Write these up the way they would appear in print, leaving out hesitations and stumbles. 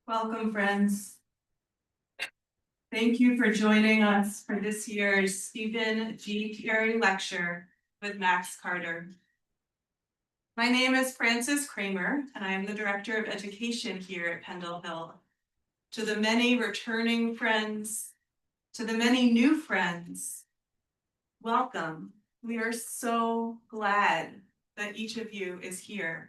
Welcome, friends. Thank you for joining us for this year's Stephen G. Cary Lecture with Max Carter. My name is Frances Kramer, and I am the Director of Education here at Pendle Hill. To the many returning friends, to the many new friends, welcome. We are so glad that each of you is here.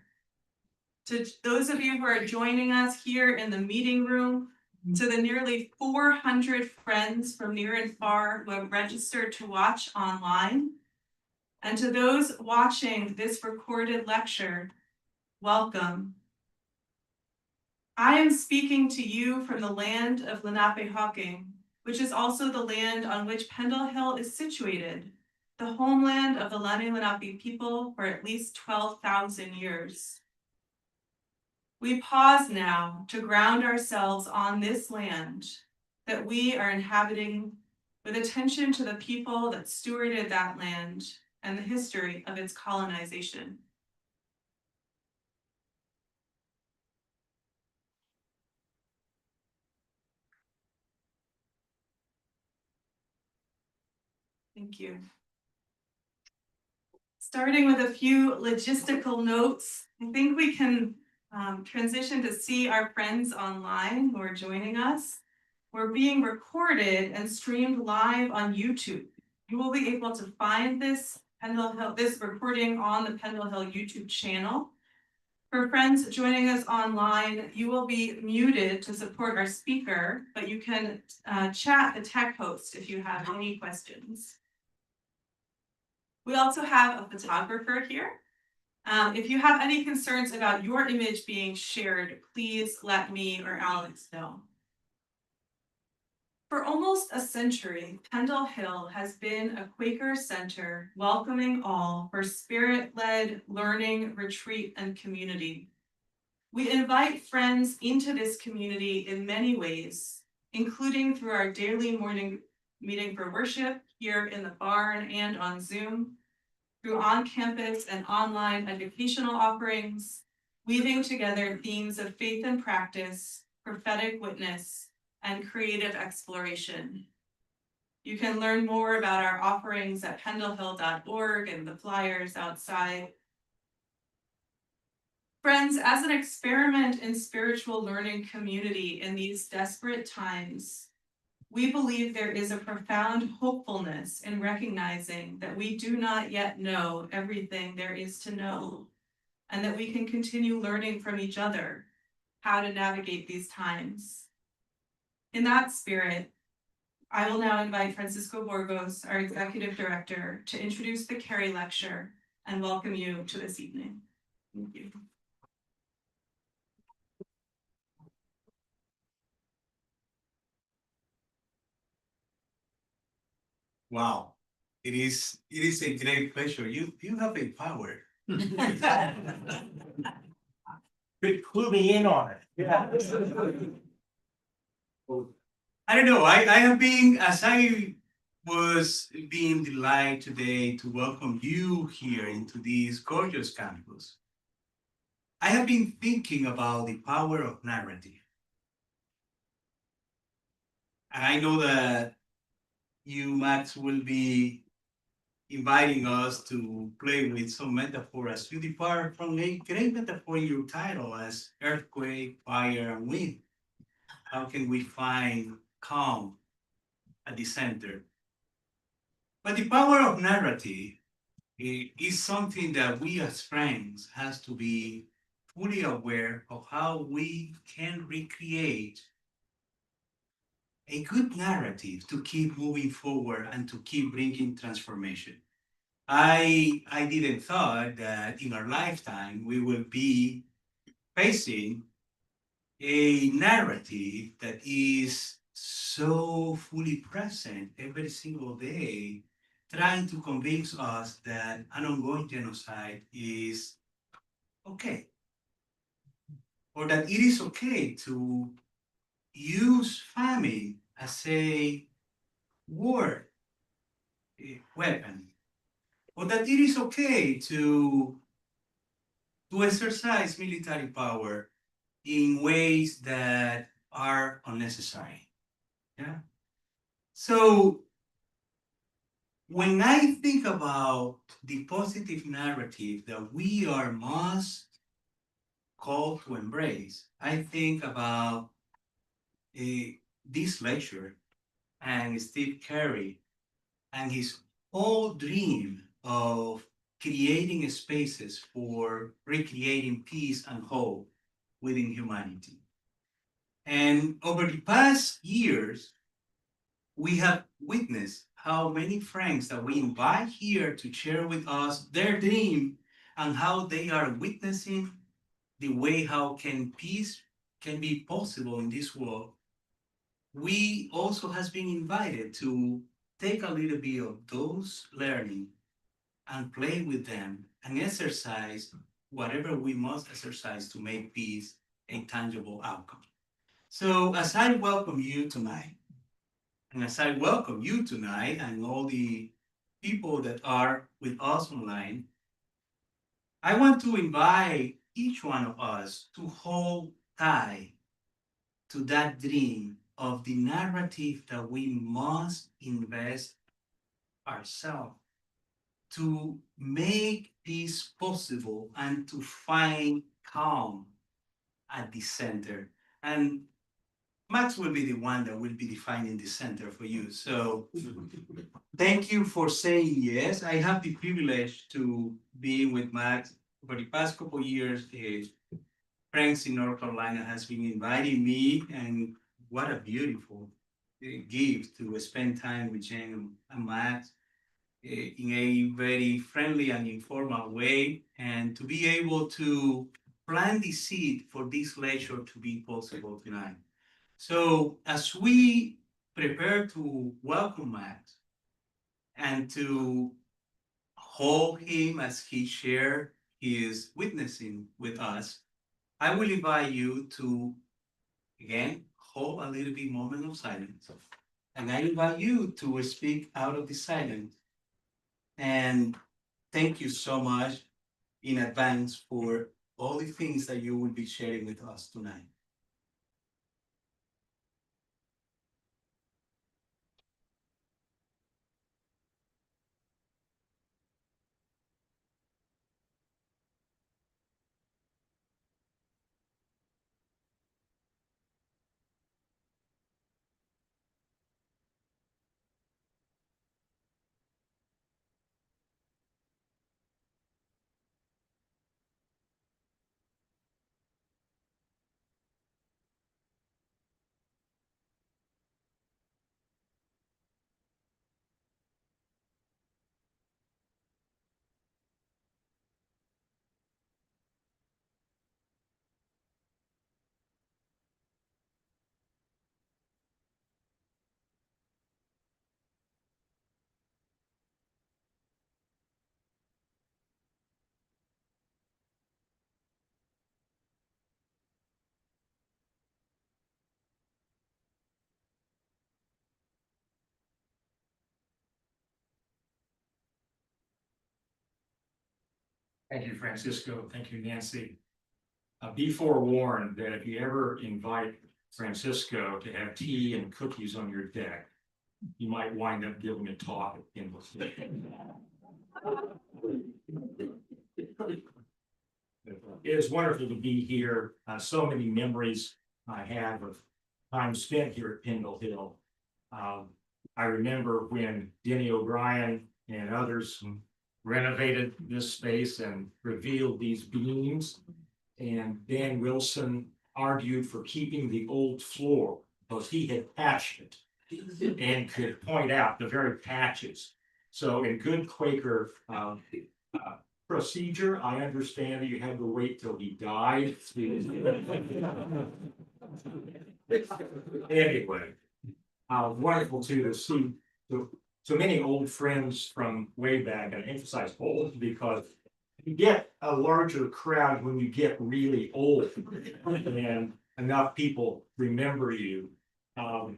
To those of you who are joining us here in the meeting room, to the nearly 400 friends from near and far who have registered to watch online, and to those watching this recorded lecture, welcome. I am speaking to you from the land of Lenape-Hawking, which is also the land on which Pendle Hill is situated, the homeland of the Lenni Lenape people for at least 12,000 years. We pause now to ground ourselves on this land that we are inhabiting with attention to the people that stewarded that land and the history of its colonization. Thank you. Starting with a few logistical notes, I think we can transition to see our friends online who are joining us. We're being recorded and streamed live on YouTube. You will be able to find this recording on the Pendle Hill YouTube channel. For friends joining us online, you will be muted to support our speaker, but you can chat the tech host if you have any questions. We also have a photographer here. If you have any concerns about your image being shared, please let me or Alex know. For almost a century, Pendle Hill has been a Quaker center welcoming all for spirit-led learning, retreat, and community. We invite friends into this community in many ways, including through our daily morning meeting for worship here in the barn and on Zoom, through on-campus and online educational offerings, weaving together themes of faith and practice, prophetic witness, and creative exploration. You can learn more about our offerings at pendlehill.org and the flyers outside. Friends, as an experiment in spiritual learning community in these desperate times, we believe there is a profound hopefulness in recognizing that we do not yet know everything there is to know, and that we can continue learning from each other how to navigate these times. In that spirit, I will now invite Francisco Burgos, our Executive Director, to introduce the Cary Lecture and welcome you to this evening. Thank you. Wow, it is a great pleasure. You have a power. Could clue me in on it. Yeah. I don't know. I have been, as I was being delighted today to welcome you here into this gorgeous campus, I have been thinking about the power of narrative. And I know that you, Max, will be inviting us to play with some metaphor as you depart from a great metaphor in your title as earthquake, fire, and wind. How can we find calm at the center? But the power of narrative is something that we as friends has to be fully aware of how we can recreate a good narrative to keep moving forward and to keep bringing transformation. I didn't thought that in our lifetime we will be facing a narrative that is so fully present every single day, trying to convince us that an ongoing genocide is okay, or that it is okay to use famine as a war weapon, or that it is okay to exercise military power in ways that are unnecessary. Yeah. So when I think about the positive narrative that we are most called to embrace, I think about this lecture and Steve Cary and his whole dream of creating spaces for recreating peace and hope within humanity. And over the past years, we have witnessed how many friends that we invite here to share with us their dream and how they are witnessing the way how can peace can be possible in this world. We also has been invited to take a little bit of those learning and play with them and exercise whatever we must exercise to make peace a tangible outcome. So as I welcome you tonight, and as I welcome you tonight and all the people that are with us online, I want to invite each one of us to hold tight to that dream of the narrative that we must invest ourselves to make this possible and to find calm at the center. And Max will be the one that will be defining the center for you. So thank you for saying yes. I have the privilege to be with Max for the past couple of years. Friends in North Carolina has been inviting me, and what a beautiful gift to spend time with Jen and Max in a very friendly and informal way, and to be able to plant the seed for this lecture to be possible tonight. So as we prepare to welcome Max and to hold him as he shared his witnessing with us, I will invite you to, again, hold a little bit moment of silence. And I invite you to speak out of the silence. And thank you so much in advance for all the things that you will be sharing with us tonight. Thank you, Francisco. Thank you, Nancy. Be forewarned that if you ever invite Francisco to have tea and cookies on your deck, you might wind up giving a talk at Kindle. It is wonderful to be here. So many memories I have of time spent here at Pendle Hill. I remember when Denny O'Brien and others renovated this space and revealed these beams. And Dan Wilson argued for keeping the old floor because he had patched it and could point out the very patches. So in good Quaker procedure, I understand that you had to wait till he died. Anyway, wonderful too to see so many old friends from way back, and I emphasize old because you get a larger crowd when you get really old and enough people remember you. And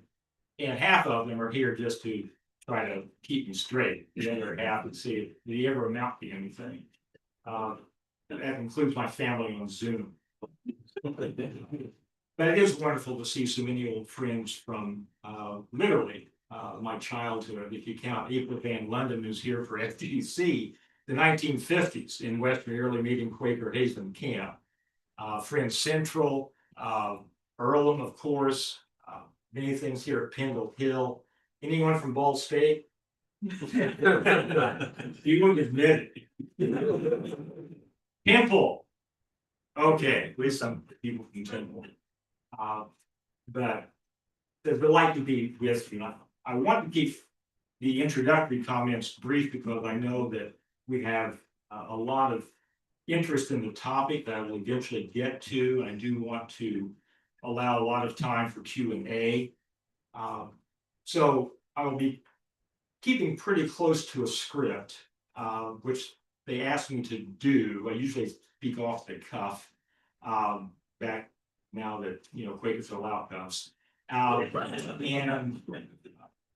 half of them are here just to try to keep me straight. The other half and see if they ever amount to anything. That includes my family on Zoom. But it is wonderful to see so many old friends from literally my childhood. If you count April Van London, who's here for FDC, the 1950s in Western Early Meeting Quaker Hazen Camp. Friends Central, Earlham, of course, many things here at Pendle Hill. Anyone from Ball State? You wouldn't admit it. Temple. Okay, at least some people from Temple. But there's a like to be with you. I want to keep the introductory comments brief because I know that we have a lot of interest in the topic that I will eventually get to. I do want to allow a lot of time for Q&A. So I will be keeping pretty close to a script, which they asked me to do. I usually speak off the cuff back now that, Quakers are loud cuffs.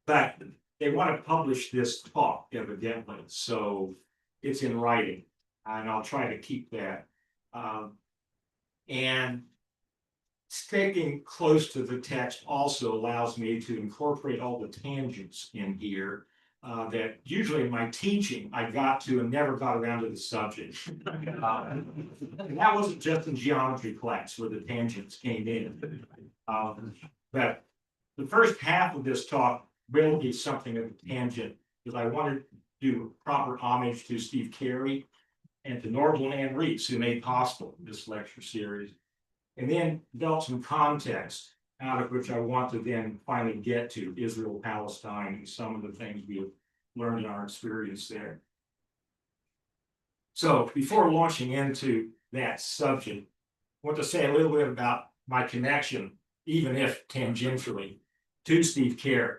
But they want to publish this talk evidently, so it's in writing, and I'll try to keep that. And sticking close to the text also allows me to incorporate all the tangents in here that usually in my teaching I got to and never got around to the subject. And that wasn't just in geometry class where the tangents came in. But the first half of this talk will be something of a tangent because I wanted to do proper homage to Steve Cary and to Norval and Ann Reese, who made possible this lecture series, and then develop some context out of which I want to then finally get to Israel, Palestine, and some of the things we have learned in our experience there. So before launching into that subject, I want to say a little bit about my connection, even if tangentially, to Steve Cary.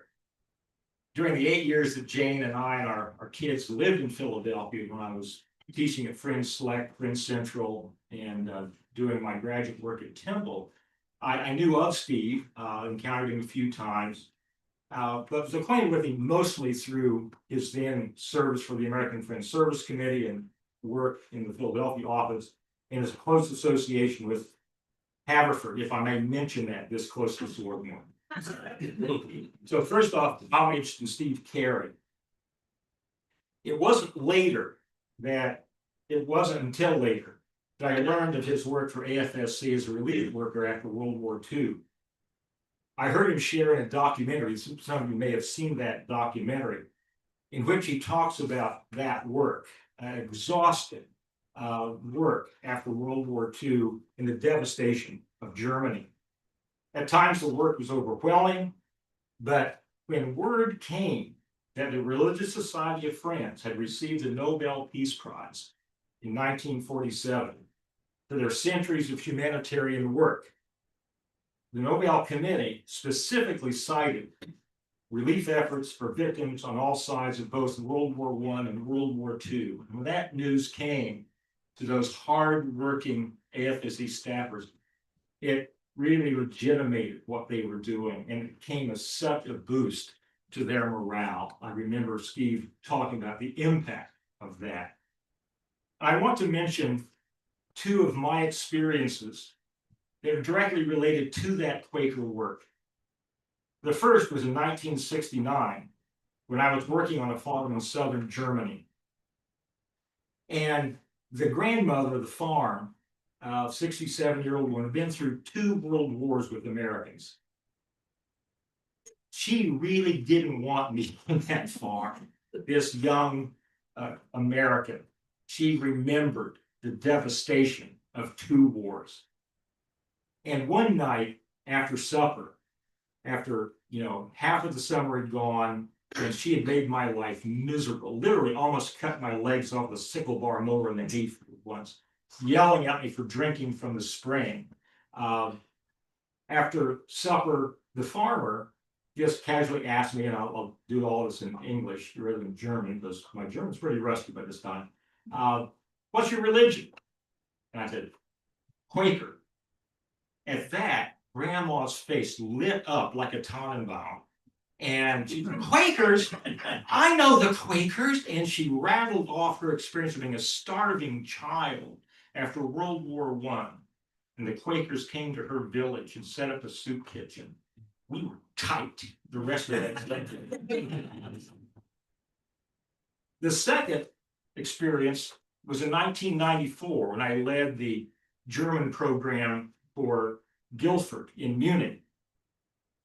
During the 8 years that Jane and I and our kids lived in Philadelphia, when I was teaching at Friends Select, Friends Central, and doing my graduate work at Temple, I knew of Steve, encountered him a few times, but was acquainted with him mostly through his then service for the American Friends Service Committee and work in the Philadelphia office, and his close association with Haverford, if I may mention that this close to Swarthmore. So first off, homage to Steve Cary. It wasn't until later that I learned of his work for AFSC as a relief worker after World War II. I heard him share in a documentary, some of you may have seen that documentary, in which he talks about that work, exhausted work after World War II and the devastation of Germany. At times the work was overwhelming, but when word came that the Religious Society of France had received the Nobel Peace Prize in 1947 for their centuries of humanitarian work, the Nobel Committee specifically cited relief efforts for victims on all sides of both World War I and World War II. And when that news came to those hard-working AFSC staffers, it really legitimated what they were doing, and it came as such a boost to their morale. I remember Steve talking about the impact of that. I want to mention two of my experiences that are directly related to that Quaker work. The first was in 1969, when I was working on a farm in southern Germany. And the grandmother of the farm, 67-year-old woman, had been through 2 world wars with Americans. She really didn't want me on that farm, this young American. She remembered the devastation of 2 wars. And one night after supper, after half of the summer had gone, and she had made my life miserable, literally almost cut my legs off the sickle bar mower in the hayfield once, yelling at me for drinking from the spring. After supper, the farmer just casually asked me, and I'll do all this in English rather than German, because my German's pretty rusty by this time. What's your religion? And I said, Quaker. At that, Grandma's face lit up like a Tannenbaum. And she said, Quakers? I know the Quakers. And she rattled off her experience of being a starving child after World War I. and the Quakers came to her village and set up a soup kitchen. We were tight the rest of that day. The second experience was in 1994 when I led the German program for Guildford in Munich.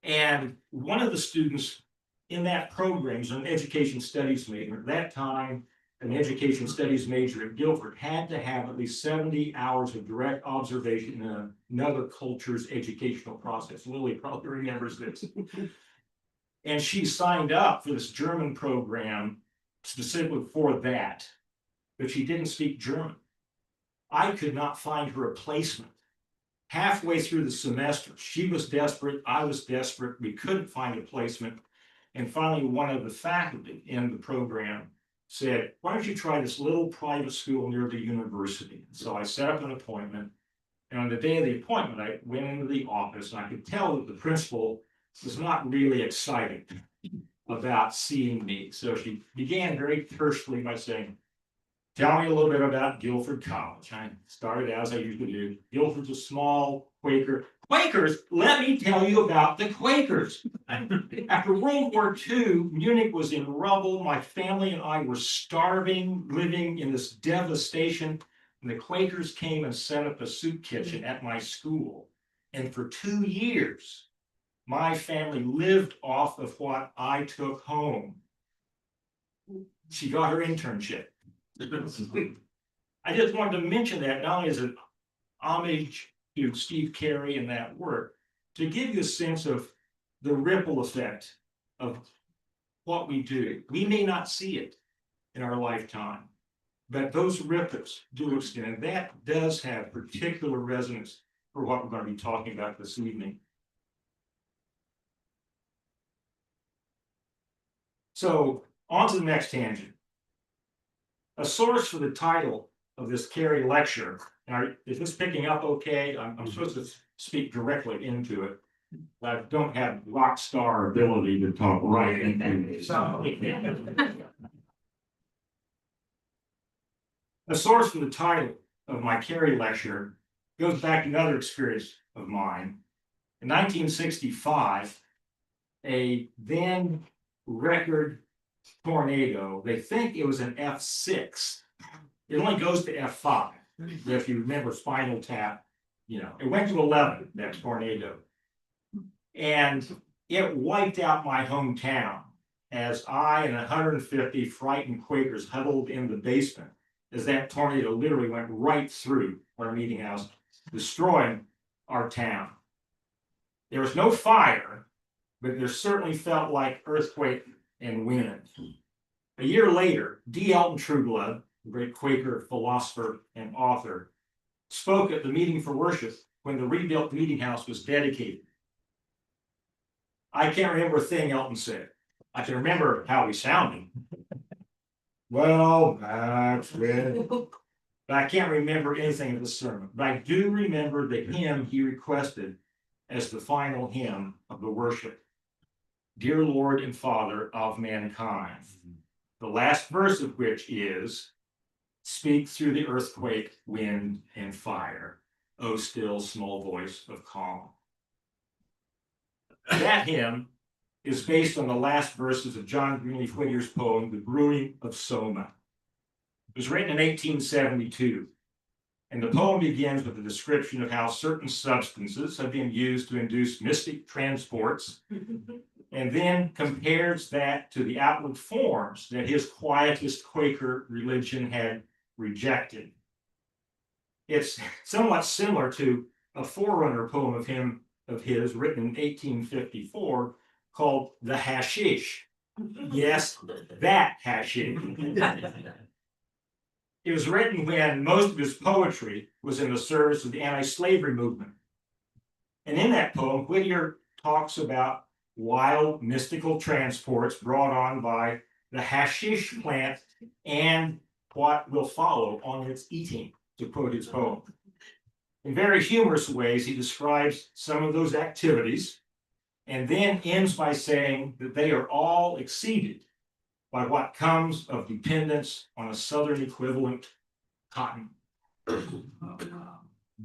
And one of the students in that program is an education studies major. At that time, an education studies major at Guildford had to have at least 70 hours of direct observation in another culture's educational process. Lily probably remembers this. And she signed up for this German program specifically for that, but she didn't speak German. I could not find her a placement. Halfway through the semester, she was desperate, I was desperate, we couldn't find a placement. And finally, one of the faculty in the program said, why don't you try this little private school near the university? So I set up an appointment. And on the day of the appointment, I went into the office and I could tell that the principal was not really excited about seeing me. So she began very tersely by saying, tell me a little bit about Guildford College. I started as I usually do. Guildford's a small Quaker. Quakers, let me tell you about the Quakers. After World War II, Munich was in rubble. My family and I were starving, living in this devastation. And the Quakers came and set up a soup kitchen at my school. And for 2 years, my family lived off of what I took home. She got her internship. I just wanted to mention that not only as an homage to Steve Cary and that work, to give you a sense of the ripple effect of what we do. We may not see it in our lifetime, but those ripples do extend, and that does have particular resonance for what we're going to be talking about this evening. So, on to the next tangent. A source for the title of this Cary lecture, is this picking up okay? I'm supposed to speak directly into it, but I don't have rock star ability to talk right into it. A source for the title of my Cary lecture goes back to another experience of mine. In 1965, a then record tornado, they think it was an F6. It only goes to F5. If you remember Spinal Tap, it went to 11, that tornado. And it wiped out my hometown as I and 150 frightened Quakers huddled in the basement as that tornado literally went right through our meeting house, destroying our town. There was no fire, but there certainly felt like earthquake and wind. A year later, D. Elton Trueblood, the great Quaker philosopher and author, spoke at the meeting for worship when the rebuilt meeting house was dedicated. I can't remember a thing Elton said. I can remember how he sounded. Well, that's when. But I can't remember anything of the sermon. But I do remember the hymn he requested as the final hymn of the worship. Dear Lord and Father of mankind. The last verse of which is, speak through the earthquake, wind, and fire, O still small voice of calm. That hymn is based on the last verses of John Greenleaf Whittier's poem, The Brewing of Soma. It was written in 1872, and the poem begins with a description of how certain substances have been used to induce mystic transports, and then compares that to the outward forms that his quietist Quaker religion had rejected. It's somewhat similar to a forerunner poem of his written in 1854 called The Hashish. Yes, that hashish. It was written when most of his poetry was in the service of the anti-slavery movement. And in that poem, Whittier talks about wild mystical transports brought on by the hashish plant and what will follow on its eating, to quote his poem. In very humorous ways, he describes some of those activities and then ends by saying that they are all exceeded by what comes of dependence on a southern equivalent, cotton. For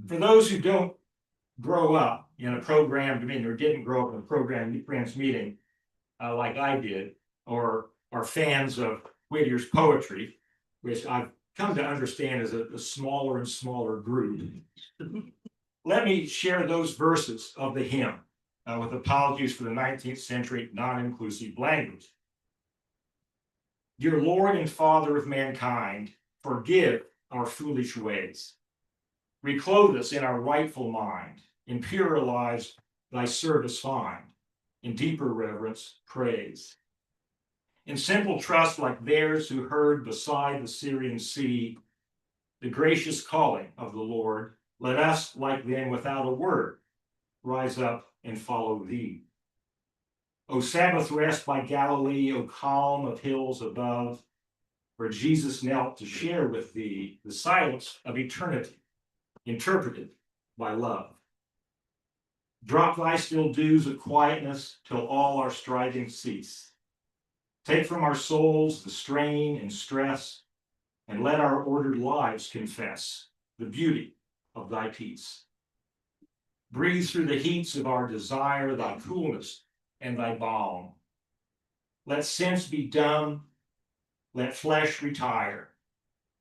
those who don't grow up in a programmed meeting or didn't grow up in a programmed friends meeting like I did, or are fans of Whittier's poetry, which I've come to understand as a smaller and smaller group. Let me share those verses of the hymn with apologies for the 19th century non-inclusive language. Dear Lord and Father of mankind, forgive our foolish ways. Reclothe us in our rightful mind, in purer lives thy service find, in deeper reverence praise. In simple trust like theirs who heard beside the Syrian sea the gracious calling of the Lord, let us, like them without a word, rise up and follow thee. O Sabbath rest by Galilee, O calm of hills above, where Jesus knelt to share with thee the silence of eternity, interpreted by love. Drop thy still dews of quietness till all our striving cease. Take from our souls the strain and stress, and let our ordered lives confess the beauty of thy peace. Breathe through the heats of our desire thy coolness and thy balm. Let sense be dumb, let flesh retire.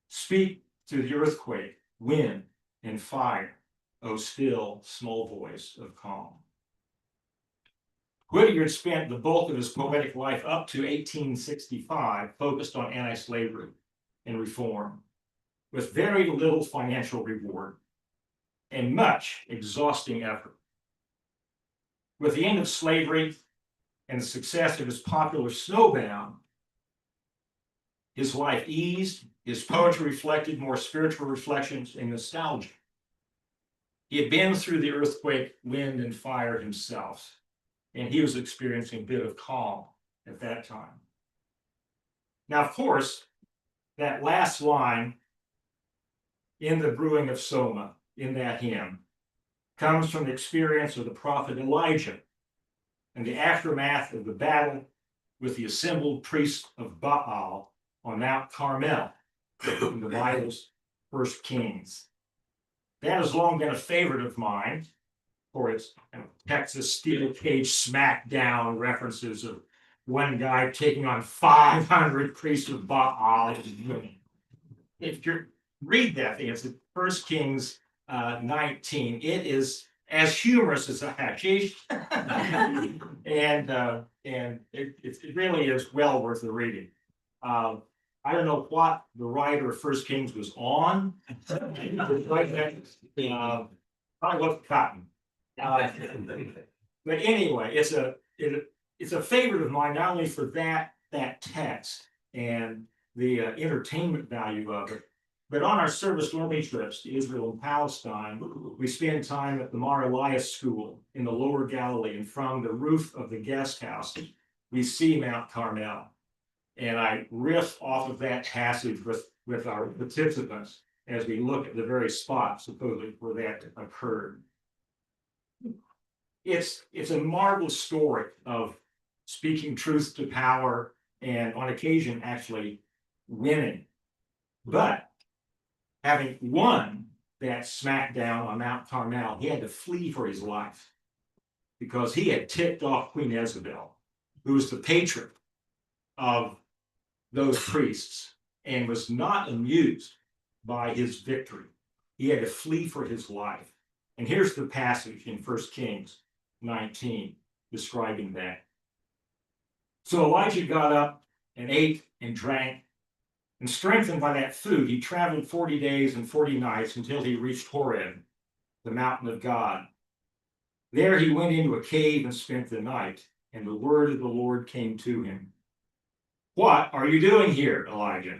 Speak through the earthquake, wind, and fire, O still small voice of calm. Whittier had spent the bulk of his poetic life up to 1865 focused on anti-slavery and reform, with very little financial reward and much exhausting effort. With the end of slavery and the success of his popular Snowbound, his life eased, his poetry reflected more spiritual reflections and nostalgia. He had been through the earthquake, wind, and fire himself, and he was experiencing a bit of calm at that time. Now, of course, that last line in the Brewing of Soma, in that hymn, comes from the experience of the prophet Elijah and the aftermath of the battle with the assembled priests of Baal on Mount Carmel in the Bible's 1 Kings. That has long been a favorite of mine for its Texas steel cage smackdown references of one guy taking on 500 priests of Baal. If you read that thing, it's 1 Kings 19. It is as humorous as a hashish, and it really is well worth the reading. I don't know what the writer of 1 Kings was on. Probably wasn't cotton. But anyway, it's a favorite of mine, not only for that text and the entertainment value of it, but on our service-learning trips to Israel and Palestine, we spend time at the Mar Elias School in the Lower Galilee, and from the roof of the guest house, we see Mount Carmel. And I riff off of that passage with our participants as we look at the very spot supposedly where that occurred. It's a marvelous story of speaking truth to power and on occasion actually winning. But having won that smackdown on Mount Carmel, he had to flee for his life because he had ticked off Queen Jezebel, who was the patron of those priests and was not amused by his victory. He had to flee for his life. And here's the passage in 1 Kings 19 describing that. So Elijah got up and ate and drank, and strengthened by that food, he traveled 40 days and 40 nights until he reached Horeb, the mountain of God. There he went into a cave and spent the night, and the word of the Lord came to him. What are you doing here, Elijah?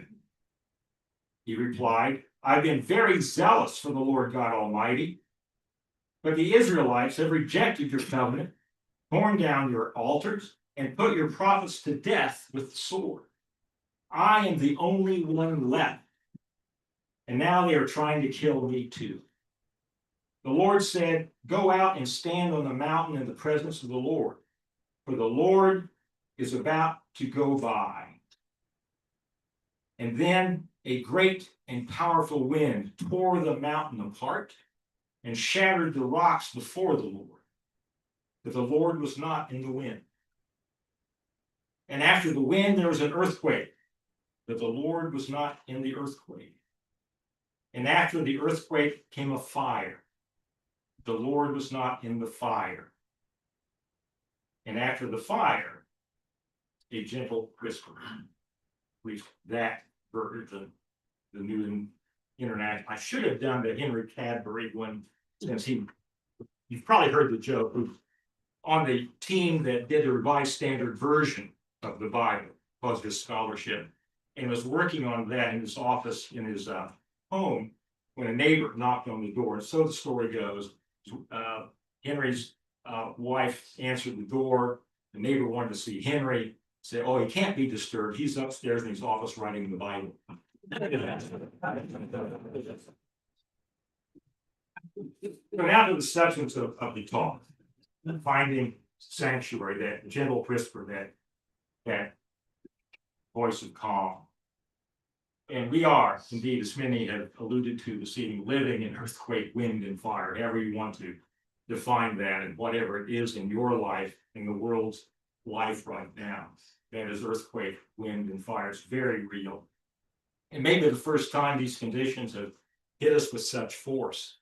He replied, I've been very zealous for the Lord God Almighty, but the Israelites have rejected your covenant, torn down your altars, and put your prophets to death with the sword. I am the only one left, and now they are trying to kill me too. The Lord said, go out and stand on the mountain in the presence of the Lord, for the Lord is about to go by. And then a great and powerful wind tore the mountain apart, and shattered the rocks before the Lord, but the Lord was not in the wind. And after the wind, there was an earthquake, but the Lord was not in the earthquake. And after the earthquake came a fire. The Lord was not in the fire. And after the fire, a gentle whisper. Which that version, the New International. I should have done the Henry Cadbury one, since you've probably heard the joke, who's on the team that did the Revised Standard Version of the Bible, was his scholarship, and was working on that in his office in his home when a neighbor knocked on the door. And so the story goes, Henry's wife answered the door. The neighbor wanted to see Henry. Said, "Oh, he can't be disturbed. He's upstairs in his office writing the Bible." So now to the substance of the talk, finding sanctuary, that gentle whisper, that voice of calm. And we are, indeed, as many have alluded to this evening, living in earthquake, wind, and fire, however you want to define that, and whatever it is in your life, in the world's life right now. That is earthquake, wind, and fire. It's very real. And maybe the first time these conditions have hit us with such force.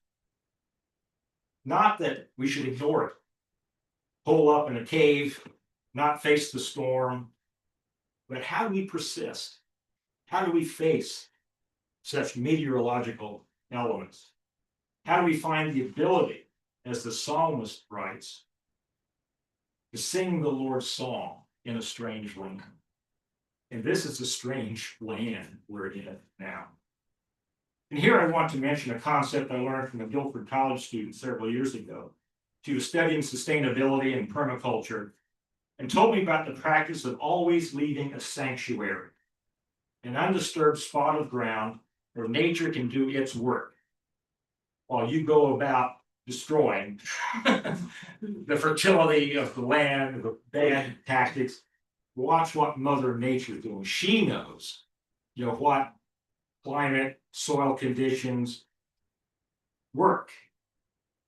Not that we should ignore it, hole up in a cave, not face the storm, but how do we persist? How do we face such meteorological elements? How do we find the ability, as the psalmist writes, to sing the Lord's song in a strange land? And this is a strange land we're in now. And here I want to mention a concept I learned from a Guilford College student several years ago. She was studying sustainability and permaculture and told me about the practice of always leaving a sanctuary, an undisturbed spot of ground where nature can do its work while you go about destroying the fertility of the land, the bad tactics. Watch what Mother Nature is doing. She knows, what climate, soil conditions work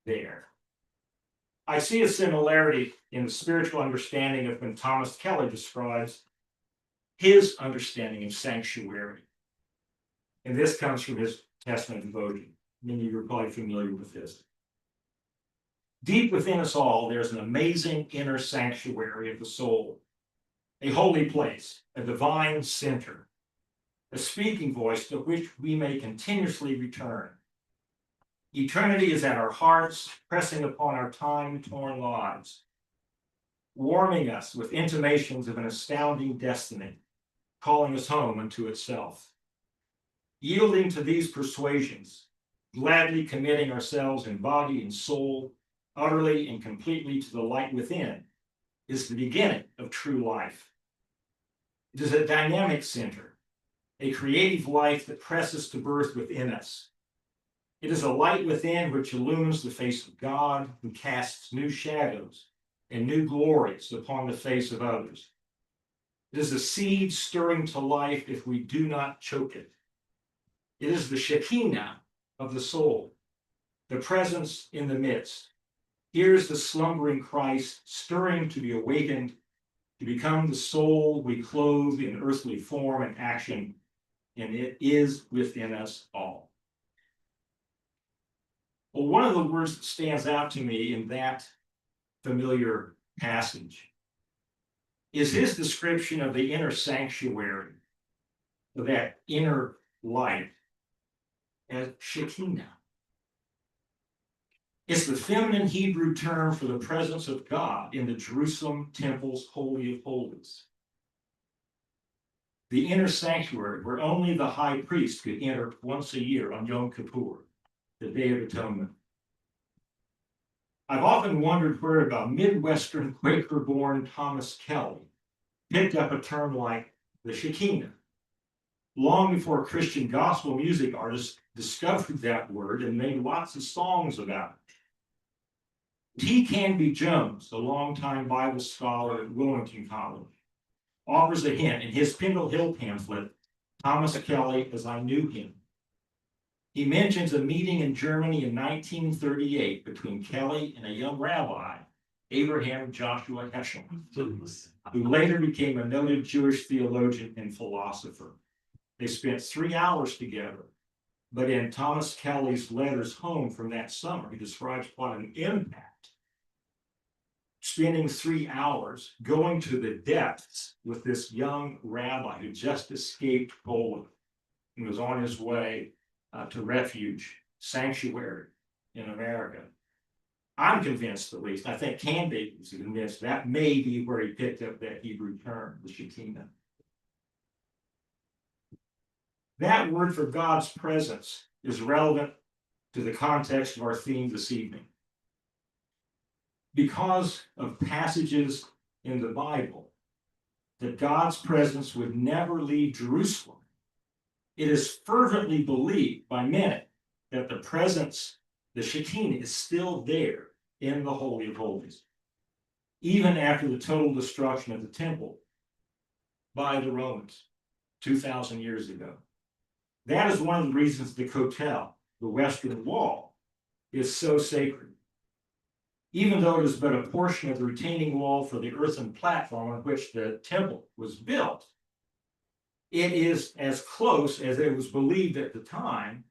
there. I see a similarity in the spiritual understanding of when Thomas Kelly describes his understanding of sanctuary. And this comes from his Testament devotion. Many of you are probably familiar with this. Deep within us all, there's an amazing inner sanctuary of the soul, a holy place, a divine center, a speaking voice to which we may continuously return. Eternity is at our hearts, pressing upon our time-torn lives, warming us with intimations of an astounding destiny, calling us home unto itself. Yielding to these persuasions, gladly committing ourselves in body and soul, utterly and completely to the light within, is the beginning of true life. It is a dynamic center, a creative life that presses to birth within us. It is a light within which illumines the face of God, who casts new shadows and new glories upon the face of others. It is a seed stirring to life if we do not choke it. It is the Shekinah of the soul, the presence in the midst. Here's the slumbering Christ stirring to be awakened, to become the soul we clothe in earthly form and action, and it is within us all. Well, one of the words that stands out to me in that familiar passage is his description of the inner sanctuary, of that inner light, as Shekinah. It's the feminine Hebrew term for the presence of God in the Jerusalem temple's Holy of Holies. The inner sanctuary where only the high priest could enter once a year on Yom Kippur, the Day of Atonement. I've often wondered where about Midwestern Quaker-born Thomas Kelly picked up a term like the Shekinah, long before Christian gospel music artists discovered that word and made lots of songs about it. T. Canby Jones, a longtime Bible scholar at Wilmington College, offers a hint in his Pendle Hill pamphlet, Thomas Kelly as I Knew Him. He mentions a meeting in Germany in 1938 between Kelly and a young rabbi, Abraham Joshua Heschel, who later became a noted Jewish theologian and philosopher. They spent 3 hours together, but in Thomas Kelly's letters home from that summer, he describes what an impact. Spending 3 hours going to the depths with this young rabbi who just escaped Poland and was on his way to refuge, sanctuary in America. I'm convinced, at least, I think Canby was convinced that may be where he picked up that Hebrew term, the Shekinah. That word for God's presence is relevant to the context of our theme this evening. Because of passages in the Bible that God's presence would never leave Jerusalem, it is fervently believed by many that the presence, the Shekinah, is still there in the Holy of Holies, even after the total destruction of the temple by the Romans 2,000 years ago. That is one of the reasons the Kotel, the Western Wall, is so sacred. Even though it is but a portion of the retaining wall for the earthen platform on which the temple was built, it is as close as it was believed at the time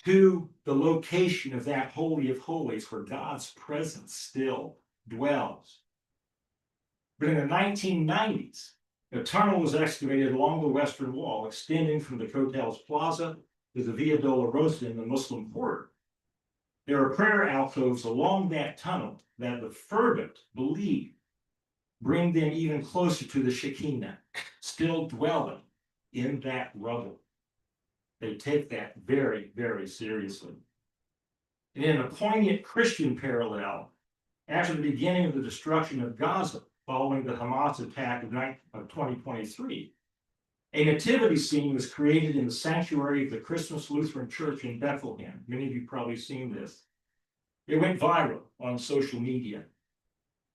to the location of that Holy of Holies where God's presence still dwells. But in the 1990s, a tunnel was excavated along the Western Wall, extending from the Kotel's Plaza to the Via Dolorosa in the Muslim Quarter. There are prayer alcoves along that tunnel that the fervent believe bring them even closer to the Shekinah, still dwelling in that rubble. They take that very, very seriously. And in a poignant Christian parallel, after the beginning of the destruction of Gaza, following the Hamas attack of 2023, a nativity scene was created in the sanctuary of the Christmas Lutheran Church in Bethlehem. Many of you probably seen this. It went viral on social media.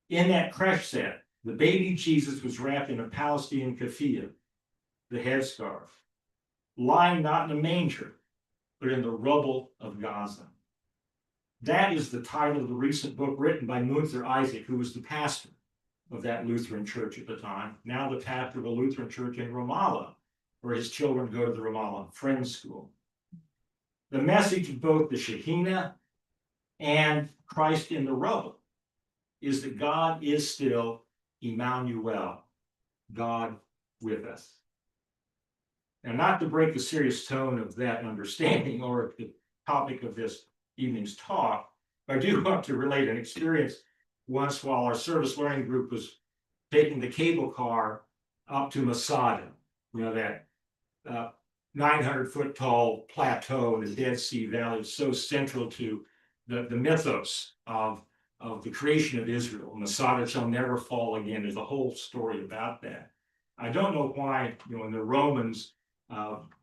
In that creche set, the baby Jesus was wrapped in a Palestinian keffiyeh, the headscarf, lying not in a manger, but in the rubble of Gaza. That is the title of the recent book written by Munther Isaac, who was the pastor of that Lutheran church at the time, now the pastor of a Lutheran church in Ramallah, where his children go to the Ramallah Friends School. The message of both the Shekinah and Christ in the rubble is that God is still Emmanuel, God with us. Now, not to break the serious tone of that understanding or the topic of this evening's talk, I do want to relate an experience once while our service learning group was taking the cable car up to Masada, that 900-foot tall plateau in the Dead Sea Valley, so central to the mythos of the creation of Israel. Masada shall never fall again. There's a whole story about that. I don't know why, when the Romans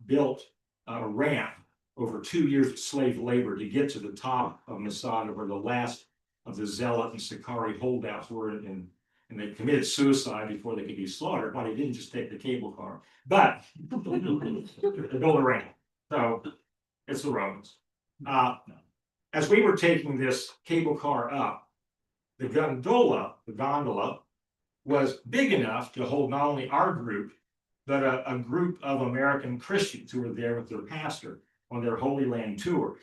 built a ramp over 2 years of slave labor to get to the top of Masada, where the last of the Zealot and Cary holdouts were, and they committed suicide before they could be slaughtered, why they didn't just take the cable car. But they built a ramp. So it's the Romans. As we were taking this cable car up, the gondola was big enough to hold not only our group, but a group of American Christians who were there with their pastor on their Holy Land tour.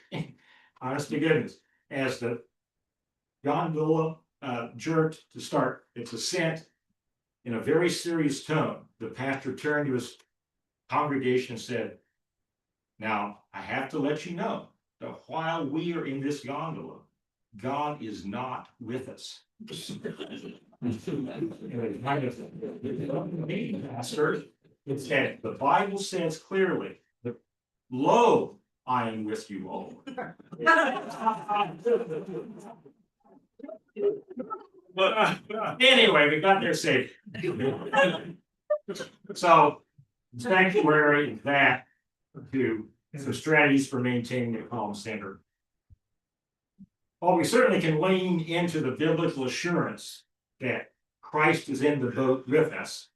Honest to goodness, as the gondola jerked to start its ascent, in a very serious tone, the pastor turned to his congregation and said, "Now, I have to let you know that while we are in this gondola, God is not with us." Pastor, it said, the Bible says clearly, that, "Lo, I am with you all." But anyway, we got there safe. So, sanctuary, that, to some strategies for maintaining a calm center. While we certainly can lean into the biblical assurance that Christ is in the boat with us,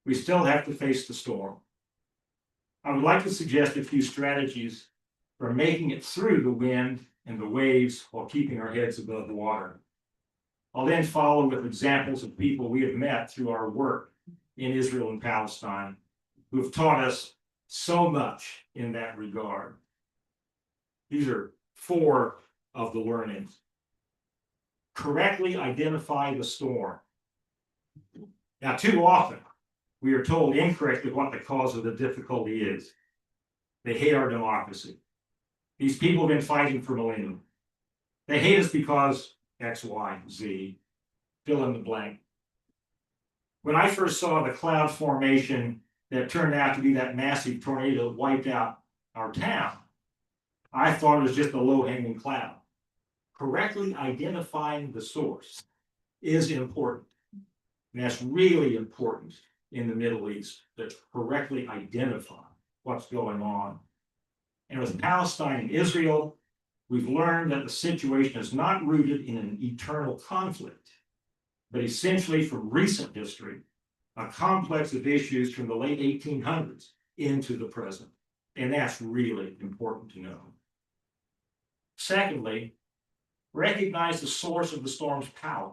we still have to face the storm. I would like to suggest a few strategies from making it through the wind and the waves while keeping our heads above water. I'll then follow with examples of people we have met through our work in Israel and Palestine, who have taught us so much in that regard. These are 4 of the learnings. Correctly identify the storm. Now, too often, we are told incorrectly what the cause of the difficulty is. They hate our democracy. These people have been fighting for millennia. They hate us because X, Y, Z, fill in the blank. When I first saw the cloud formation that turned out to be that massive tornado that wiped out our town, I thought it was just a low-hanging cloud. Correctly identifying the source is important. And that's really important in the Middle East, to correctly identify what's going on. And with Palestine and Israel, we've learned that the situation is not rooted in an eternal conflict, but essentially from recent history, a complex of issues from the late 1800s into the present. And that's really important to know. Secondly, recognize the source of the storm's power.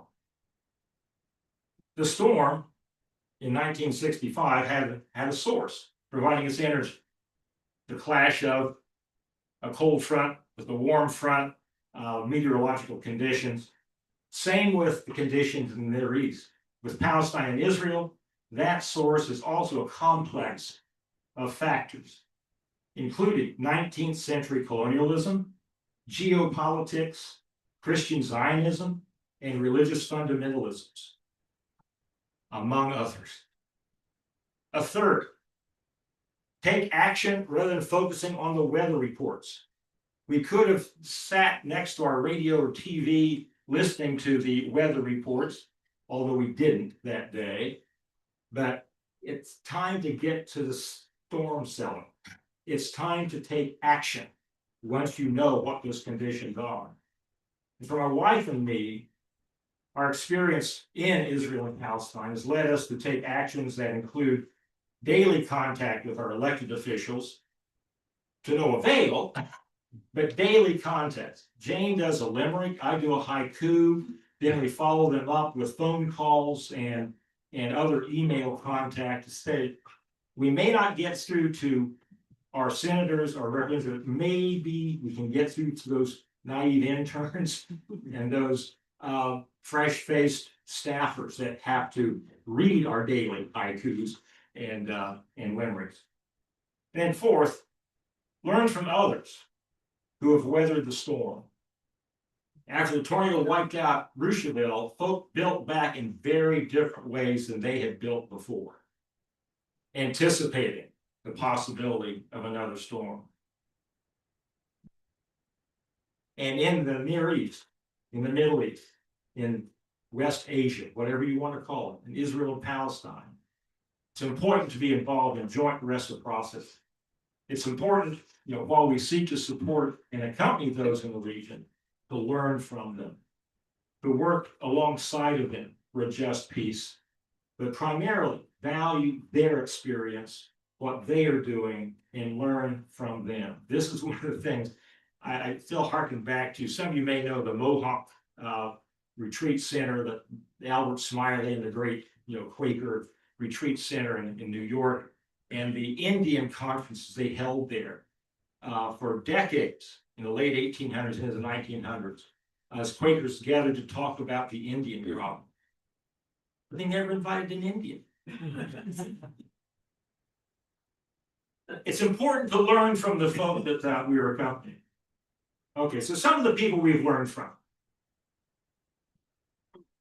The storm in 1965 had a source providing its energy. The clash of a cold front with a warm front, meteorological conditions. Same with the conditions in the Middle East. With Palestine and Israel, that source is also a complex of factors, including 19th century colonialism, geopolitics, Christian Zionism, and religious fundamentalisms, among others. A third, take action rather than focusing on the weather reports. We could have sat next to our radio or TV listening to the weather reports, although we didn't that day. But it's time to get to the storm cellar. It's time to take action once you know what those conditions are. And for my wife and me, our experience in Israel and Palestine has led us to take actions that include daily contact with our elected officials, to no avail, but daily contact. Jane does a limerick, I do a haiku, then we follow them up with phone calls and other email contact to say, we may not get through to our senators or representatives, maybe we can get through to those naive interns and those fresh-faced staffers that have to read our daily haikus and limericks. And fourth, learn from others who have weathered the storm. After the tornado wiped out Roosevelt, folk built back in very different ways than they had built before, anticipating the possibility of another storm. And in the Near East, in the Middle East, in West Asia, whatever you want to call it, in Israel and Palestine, it's important to be involved in joint reciprocity. It's important, while we seek to support and accompany those in the region, to learn from them, to work alongside of them for a just peace, but primarily value their experience, what they are doing, and learn from them. This is one of the things I still harken back to. Some of you may know the Mohawk Retreat Center, the Albert Smiley and the great Quaker Retreat Center in New York, and the Indian conferences they held there for decades in the late 1800s and into the 1900s, as Quakers gathered to talk about the Indian problem. But they never invited an Indian. It's important to learn from the folk that we are accompanying. Okay, so some of the people we've learned from.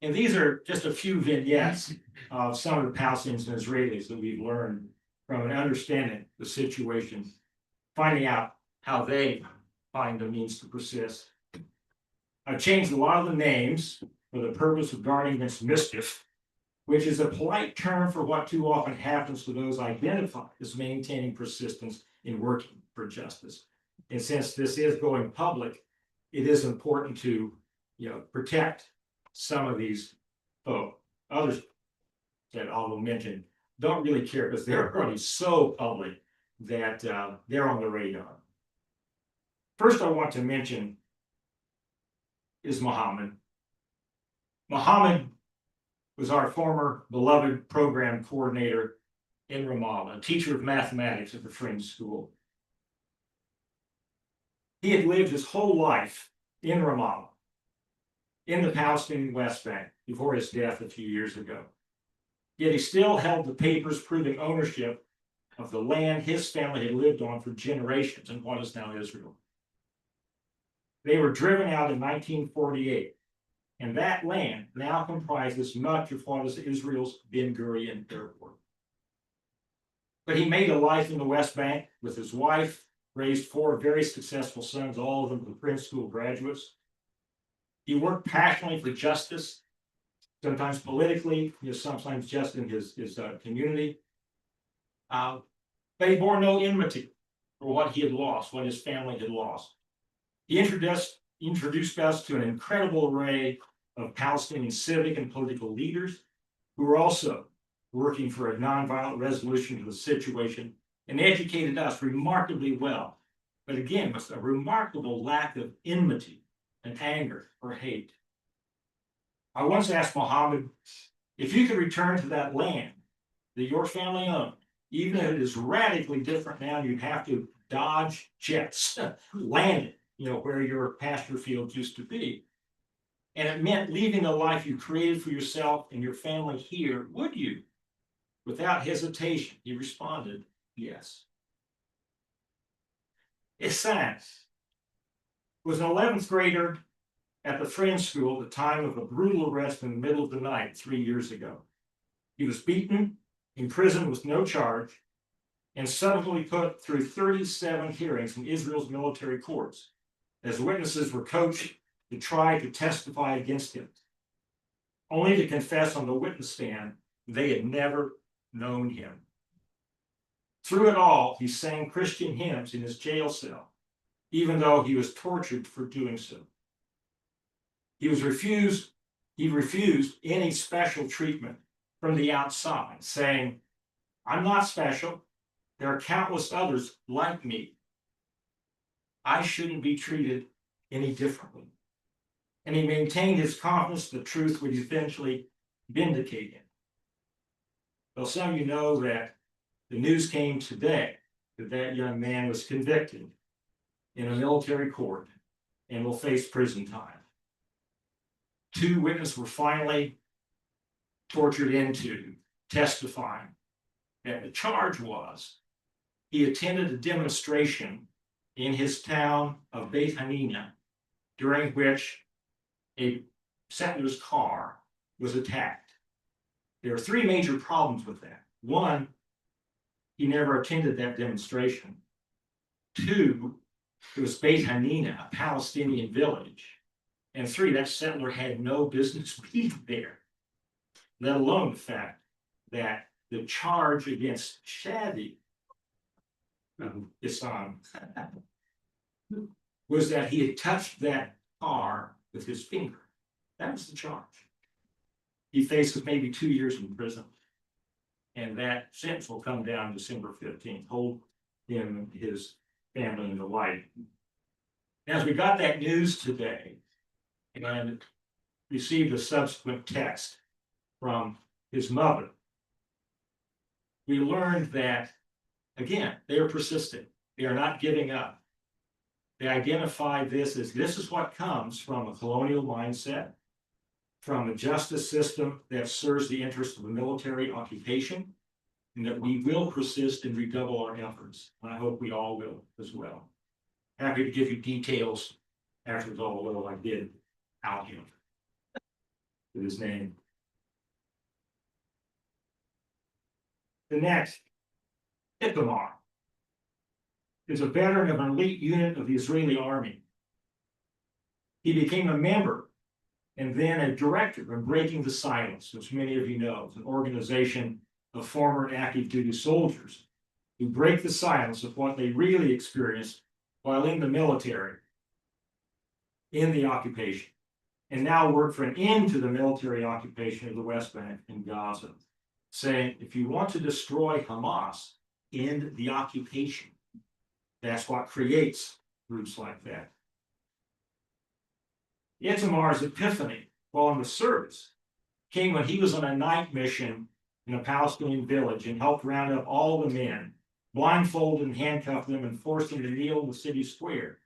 And these are just a few vignettes of some of the Palestinians and Israelis that we've learned from and understanding the situation, finding out how they find a means to persist. I've changed a lot of the names for the purpose of guarding against mischief, which is a polite term for what too often happens to those identified as maintaining persistence in working for justice. And since this is going public, it is important to protect some of these folk. Others that I will mention don't really care because they're already so public that they're on the radar. First, I want to mention is Muhammad. Muhammad was our former beloved program coordinator in Ramallah, a teacher of mathematics at the Fringe School. He had lived his whole life in Ramallah, in the Palestinian West Bank, before his death a few years ago. Yet he still held the papers proving ownership of the land his family had lived on for generations in what is now Israel. They were driven out in 1948, and that land now comprises much of what is Israel's Ben Gurion Airport. But he made a life in the West Bank with his wife, raised 4 very successful sons, all of them from Fringe School graduates. He worked passionately for justice, sometimes politically, sometimes just in his community. But he bore no enmity for what he had lost, what his family had lost. He introduced us to an incredible array of Palestinian civic and political leaders who were also working for a nonviolent resolution to the situation, and educated us remarkably well, but again, with a remarkable lack of enmity and anger or hate. I once asked Muhammad, if you could return to that land that your family owned, even if it is radically different now, you'd have to dodge jets, land it, where your pasture fields used to be. And it meant leaving the life you created for yourself and your family here, would you? Without hesitation, he responded, yes. Ihsan was an 11th grader at the Fringe School at the time of a brutal arrest in the middle of the night 3 years ago. He was beaten, imprisoned with no charge, and subsequently put through 37 hearings in Israel's military courts, as witnesses were coached to try to testify against him, only to confess on the witness stand they had never known him. Through it all, he sang Christian hymns in his jail cell, even though he was tortured for doing so. He refused any special treatment from the outside, saying, I'm not special. There are countless others like me. I shouldn't be treated any differently. And he maintained his confidence the truth would eventually vindicate him. Well, some of you know that the news came today that that young man was convicted in a military court and will face prison time. 2 witnesses were finally tortured into testifying. And the charge was he attended a demonstration in his town of Beit Hanina, during which a settler's car was attacked. There are 3 major problems with that. 1, he never attended that demonstration. 2, it was Beit Hanina, a Palestinian village. And 3, that settler had no business being there, let alone the fact that the charge against Shadi Islam was that he had touched that car with his finger. That was the charge. He faces maybe 2 years in prison. And that sentence will come down December 15th. Hold him and his family in the light. As we got that news today and received a subsequent text from his mother, we learned that, again, they are persistent. They are not giving up. They identify this is what comes from a colonial mindset, from a justice system that serves the interests of a military occupation, and that we will persist and redouble our efforts. And I hope we all will as well. Happy to give you details after it's all over, like I did out here with his name. The next, Ithamar, is a veteran of an elite unit of the Israeli army. He became a member and then a director of Breaking the Silence, which many of you know, is an organization of former and active duty soldiers who break the silence of what they really experienced while in the military, in the occupation, and now work for an end to the military occupation of the West Bank and Gaza, saying, if you want to destroy Hamas, end the occupation. That's what creates groups like that. Itamar's epiphany while in the service came when he was on a night mission in a Palestinian village and helped round up all the men, blindfolded and handcuffed them and forced them to kneel in the city square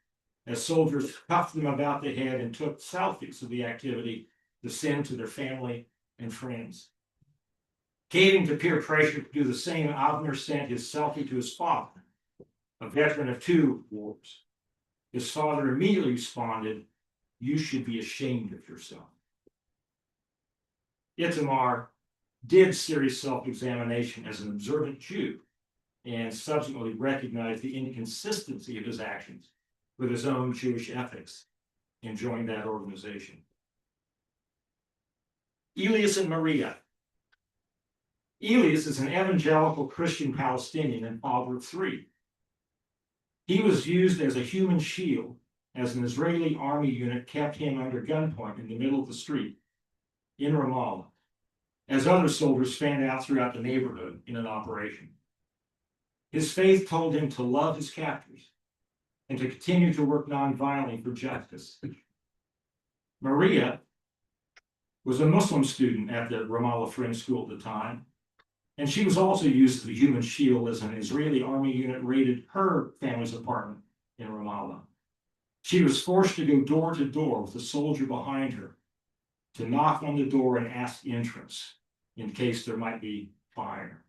as soldiers cuffed them about the head and took selfies of the activity to send to their family and friends. Caving to peer pressure to do the same, Avner sent his selfie to his father, a veteran of 2 wars. His father immediately responded, "You should be ashamed of yourself." Itamar did serious self-examination as an observant Jew and subsequently recognized the inconsistency of his actions with his own Jewish ethics and joined that organization. Elias and Maria. Elias is an evangelical Christian Palestinian and father of 3. He was used as a human shield as an Israeli army unit kept him under gunpoint in the middle of the street in Ramallah, as other soldiers fanned out throughout the neighborhood in an operation. His faith told him to love his captors and to continue to work nonviolently for justice. Maria was a Muslim student at the Ramallah Friends School at the time, and she was also used as a human shield as an Israeli army unit raided her family's apartment in Ramallah. She was forced to go door to door with a soldier behind her to knock on the door and ask entrance in case there might be fire.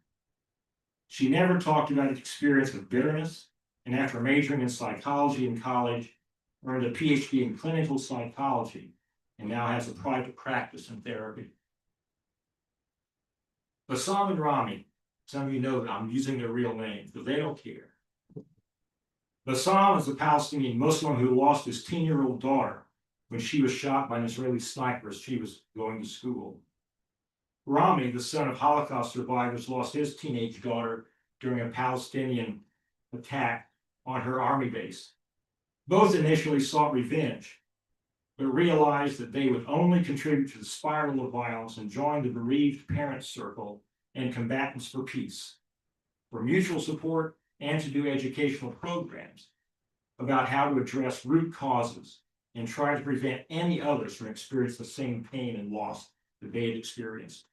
She never talked about an experience of bitterness, and after majoring in psychology in college, earned a PhD in clinical psychology, and now has a private practice in therapy. Bassam and Rami, some of you know that I'm using their real names, but they don't care. Bassam is a Palestinian Muslim who lost his 10-year-old daughter when she was shot by an Israeli sniper as she was going to school. Rami, the son of Holocaust survivors, lost his teenage daughter during a Palestinian attack on her army base. Both initially sought revenge, but realized that they would only contribute to the spiral of violence and joined the bereaved parents circle and combatants for peace, for mutual support and to do educational programs about how to address root causes and try to prevent any others from experiencing the same pain and loss that they had experienced.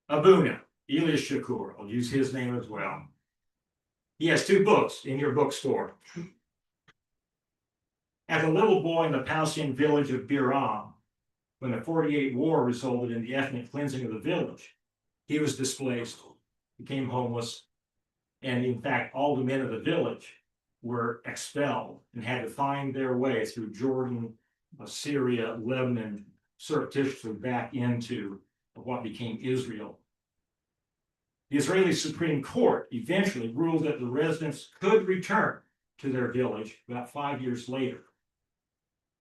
Abuna, Elias Shakur, I'll use his name as well. He has 2 books in your bookstore. As a little boy in the Palestinian village of Biram, when the 48 war resulted in the ethnic cleansing of the village, he was displaced, became homeless, and in fact, all the men of the village were expelled and had to find their way through Jordan, Syria, Lebanon, surreptitiously back into what became Israel. The Israeli Supreme Court eventually ruled that the residents could return to their village about 5 years later.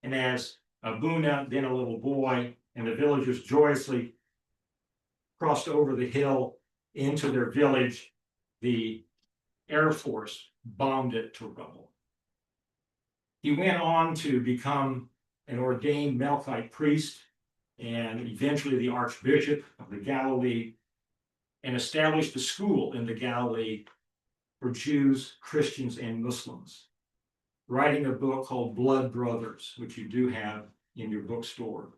And as Abuna, then a little boy, and the villagers joyously crossed over the hill into their village, the Air Force bombed it to rubble. He went on to become an ordained Melkite priest and eventually the Archbishop of the Galilee, and established a school in the Galilee for Jews, Christians, and Muslims, writing a book called Blood Brothers, which you do have in your bookstore.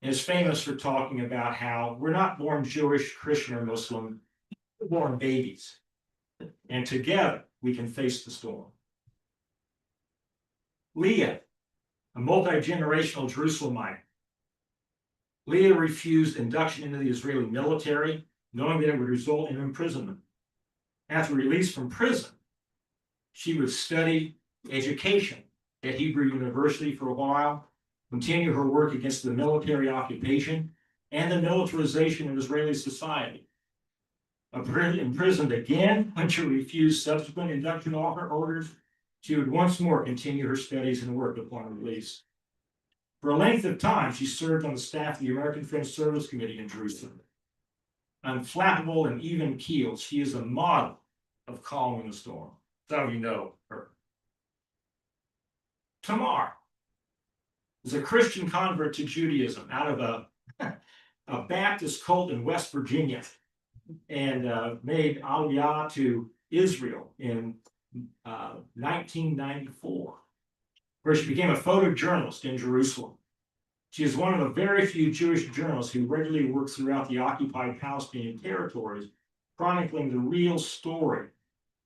And is famous for talking about how we're not born Jewish, Christian, or Muslim, we're born babies. And together we can face the storm. Leah, a multi-generational Jerusalemite. Leah refused induction into the Israeli military, knowing that it would result in imprisonment. After release from prison, she would study education at Hebrew University for a while, continue her work against the military occupation and the militarization of Israeli society. Imprisoned again when she refused subsequent induction orders, she would once more continue her studies and work upon release. For a length of time, she served on the staff of the American French Service Committee in Jerusalem. Unflappable and even-keeled, she is a model of calm in the storm. Some of you know her. Tamar is a Christian convert to Judaism out of a Baptist cult in West Virginia, and made aliyah to Israel in 1994, where she became a photojournalist in Jerusalem. She is one of the very few Jewish journalists who regularly works throughout the occupied Palestinian territories, chronicling the real story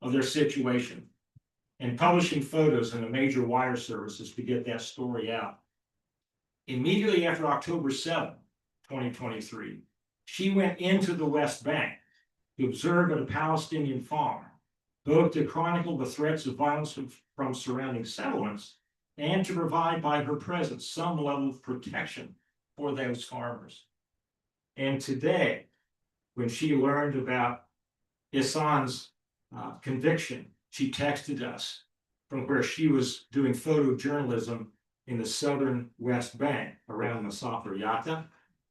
of their situation and publishing photos in the major wire services to get that story out. Immediately after October 7, 2023, she went into the West Bank to observe at a Palestinian farm, both to chronicle the threats of violence from surrounding settlements and to provide by her presence some level of protection for those farmers. And today, when she learned about Hassan's conviction, she texted us from where she was doing photojournalism in the southern West Bank around Masafer Yatta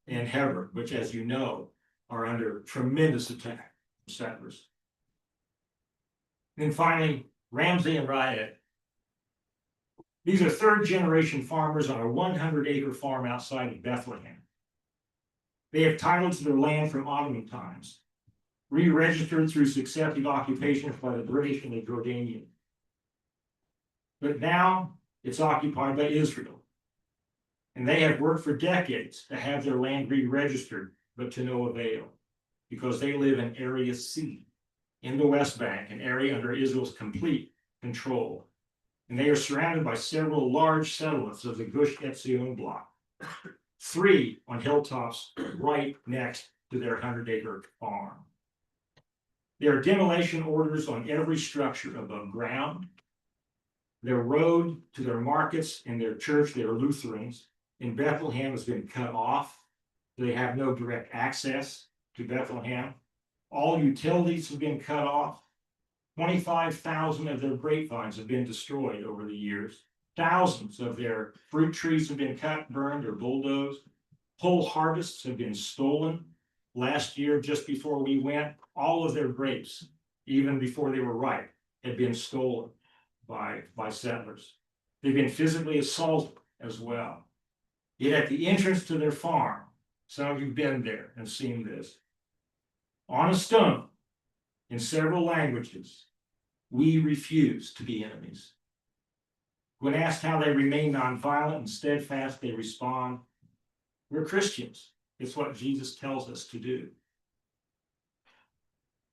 and Hebron, which, as you know, are under tremendous attack from settlers. And then finally, Ramsey and Riot. These are third-generation farmers on a 100-acre farm outside of Bethlehem. They have title to their land from Ottoman times, re-registered through successive occupations by the British and the Jordanian. But now it's occupied by Israel. And they have worked for decades to have their land re-registered, but to no avail, because they live in Area C in the West Bank, an area under Israel's complete control. And they are surrounded by several large settlements of the Gush Etzion block, 3 on hilltops right next to their 100-acre farm. There are demolition orders on every structure above ground. Their road to their markets and their church, they are Lutherans, in Bethlehem has been cut off. They have no direct access to Bethlehem. All utilities have been cut off. 25,000 of their grapevines have been destroyed over the years. Thousands of their fruit trees have been cut, burned, or bulldozed. Whole harvests have been stolen. Last year, just before we went, all of their grapes, even before they were ripe, had been stolen by settlers. They've been physically assaulted as well. Yet at the entrance to their farm, some of you have been there and seen this, on a stone, in several languages, we refuse to be enemies. When asked how they remain nonviolent and steadfast, they respond, we're Christians. It's what Jesus tells us to do.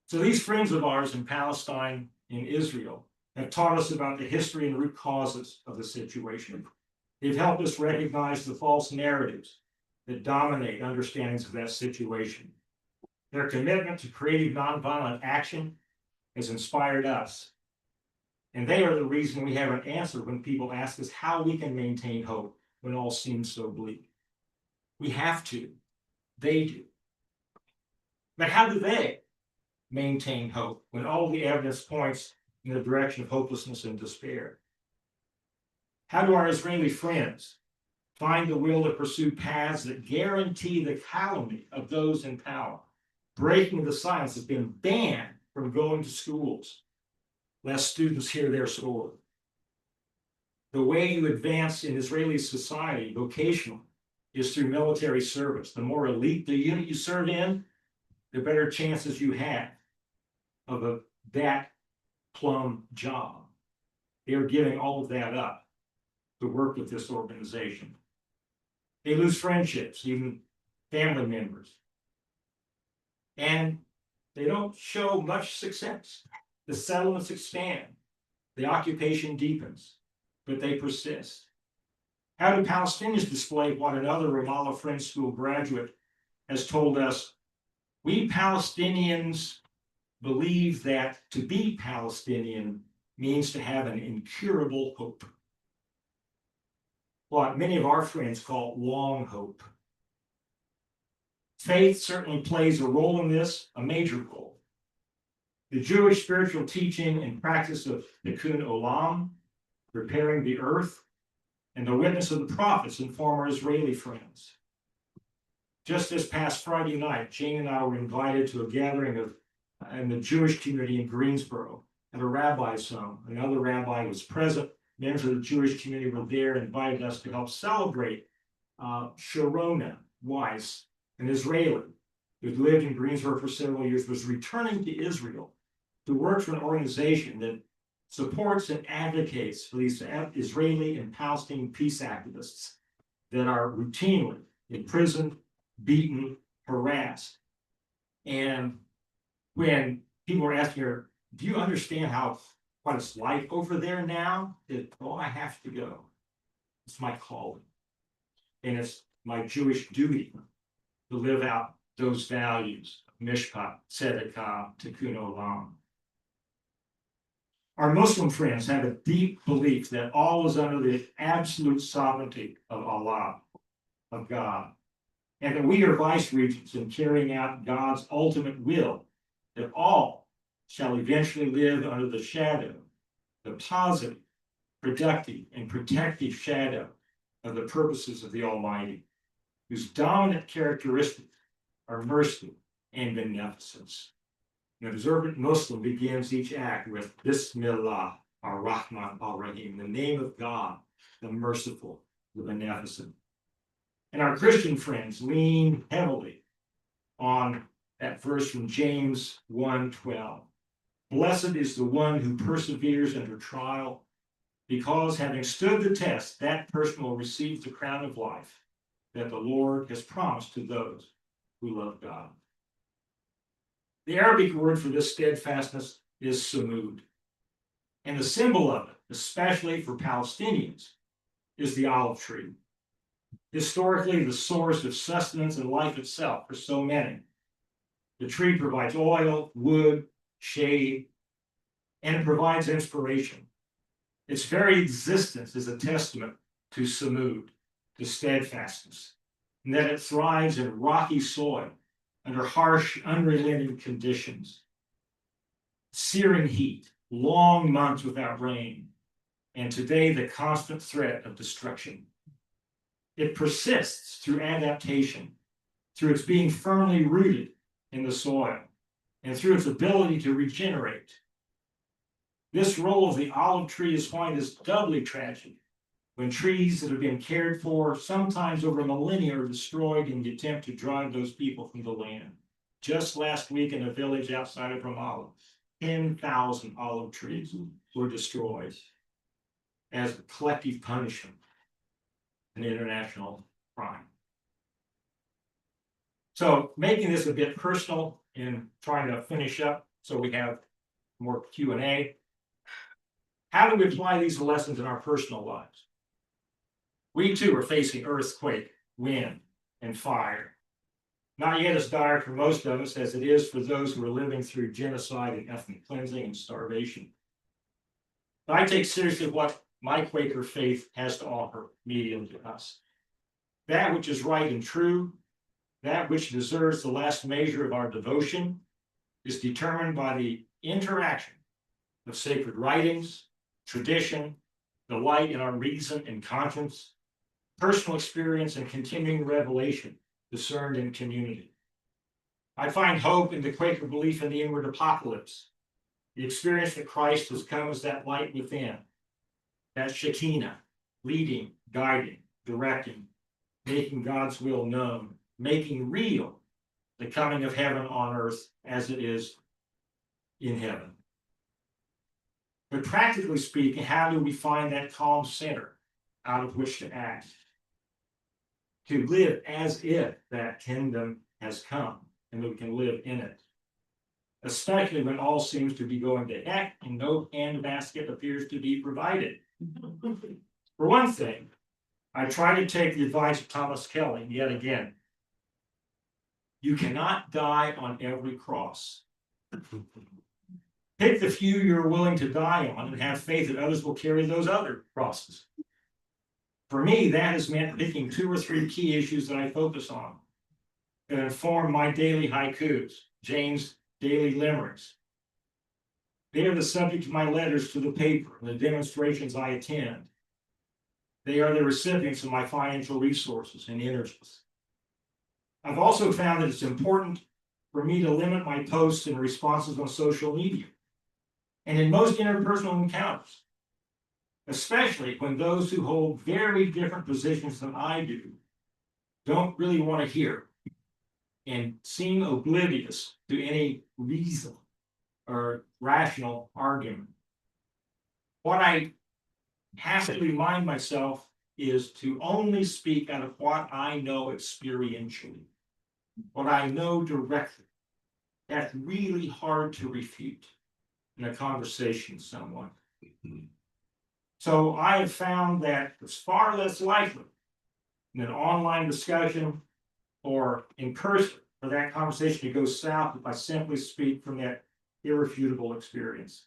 So these friends of ours in Palestine and Israel have taught us about the history and root causes of the situation. They've helped us recognize the false narratives that dominate understandings of that situation. Their commitment to creative nonviolent action has inspired us. And they are the reason we have an answer when people ask us how we can maintain hope when all seems so bleak. We have to. They do. But how do they maintain hope when all the evidence points in the direction of hopelessness and despair? How do our Israeli friends find the will to pursue paths that guarantee the calumny of those in power? Breaking the silence has been banned from going to schools, lest students hear their story. The way you advance in Israeli society vocationally is through military service. The more elite the unit you serve in, the better chances you have of that plum job. They are giving all of that up to work with this organization. They lose friendships, even family members. And they don't show much success. The settlements expand, the occupation deepens, but they persist. How do Palestinians display what another Ramallah Friends School graduate has told us? We Palestinians believe that to be Palestinian means to have an incurable hope. What many of our friends call long hope. Faith certainly plays a role in this, a major role. The Jewish spiritual teaching and practice of Tikkun Olam, repairing the earth, and the witness of the prophets inform our Israeli friends. Just this past Friday night, Jane and I were invited to a gathering in the Jewish community in Greensboro at a rabbi's home. Another rabbi was present. Members of the Jewish community were there and invited us to help celebrate Sharona Weiss, an Israeli who'd lived in Greensboro for several years, was returning to Israel to work for an organization that supports and advocates for these Israeli and Palestinian peace activists that are routinely imprisoned, beaten, harassed. And when people are asking her, do you understand what it's like over there now? I have to go. It's my calling. And it's my Jewish duty to live out those values, mishpat, tzedakah, tikkun olam. Our Muslim friends have a deep belief that all is under the absolute sovereignty of Allah, of God, and that we are vice regents in carrying out God's ultimate will, that all shall eventually live under the shadow, the positive, productive, and protective shadow of the purposes of the Almighty, whose dominant characteristics are mercy and beneficence. An observant Muslim begins each act with Bismillah ar-Rahman ar-Rahim, the name of God, the merciful, the beneficent. And our Christian friends lean heavily on that verse from James 1:12. Blessed is the one who perseveres under trial, because having stood the test, that person will receive the crown of life that the Lord has promised to those who love God. The Arabic word for this steadfastness is samud. And the symbol of it, especially for Palestinians, is the olive tree. Historically, the source of sustenance and life itself for so many. The tree provides oil, wood, shade, and it provides inspiration. Its very existence is a testament to samud, to steadfastness, and that it thrives in rocky soil under harsh, unrelenting conditions. Searing heat, long months without rain, and today the constant threat of destruction. It persists through adaptation, through its being firmly rooted in the soil, and through its ability to regenerate. This role of the olive tree is why it is doubly tragic when trees that have been cared for, sometimes over millennia, are destroyed in the attempt to drive those people from the land. Just last week in a village outside of Ramallah, 10,000 olive trees were destroyed as a collective punishment, an international crime. So making this a bit personal and trying to finish up so we have more Q&A. How do we apply these lessons in our personal lives? We too are facing earthquake, wind, and fire. Not yet as dire for most of us as it is for those who are living through genocide and ethnic cleansing and starvation. But I take seriously what my Quaker faith has to offer me and to us. That which is right and true, that which deserves the last measure of our devotion, is determined by the interaction of sacred writings, tradition, the light in our reason and conscience, personal experience, and continuing revelation discerned in community. I find hope in the Quaker belief in the inward apocalypse, the experience that Christ has come as that light within, that Shekinah, leading, guiding, directing, making God's will known, making real the coming of heaven on earth as it is in heaven. But practically speaking, how do we find that calm center out of which to act? To live as if that kingdom has come and that we can live in it. Especially when all seems to be going to heck and no handbasket appears to be provided. For one thing, I try to take the advice of Thomas Kelly yet again. You cannot die on every cross. Pick the few you're willing to die on and have faith that others will carry those other crosses. For me, that has meant picking 2 or 3 key issues that I focus on that inform my daily haikus, Jane's daily limericks. They are the subject of my letters to the paper and the demonstrations I attend. They are the recipients of my financial resources and energies. I've also found that it's important for me to limit my posts and responses on social media and in most interpersonal encounters, especially when those who hold very different positions than I do don't really want to hear and seem oblivious to any reason or rational argument. What I have to remind myself is to only speak out of what I know experientially, what I know directly. That's really hard to refute in a conversation with someone. So I have found that it's far less likely in an online discussion or in person for that conversation to go south if I simply speak from that irrefutable experience.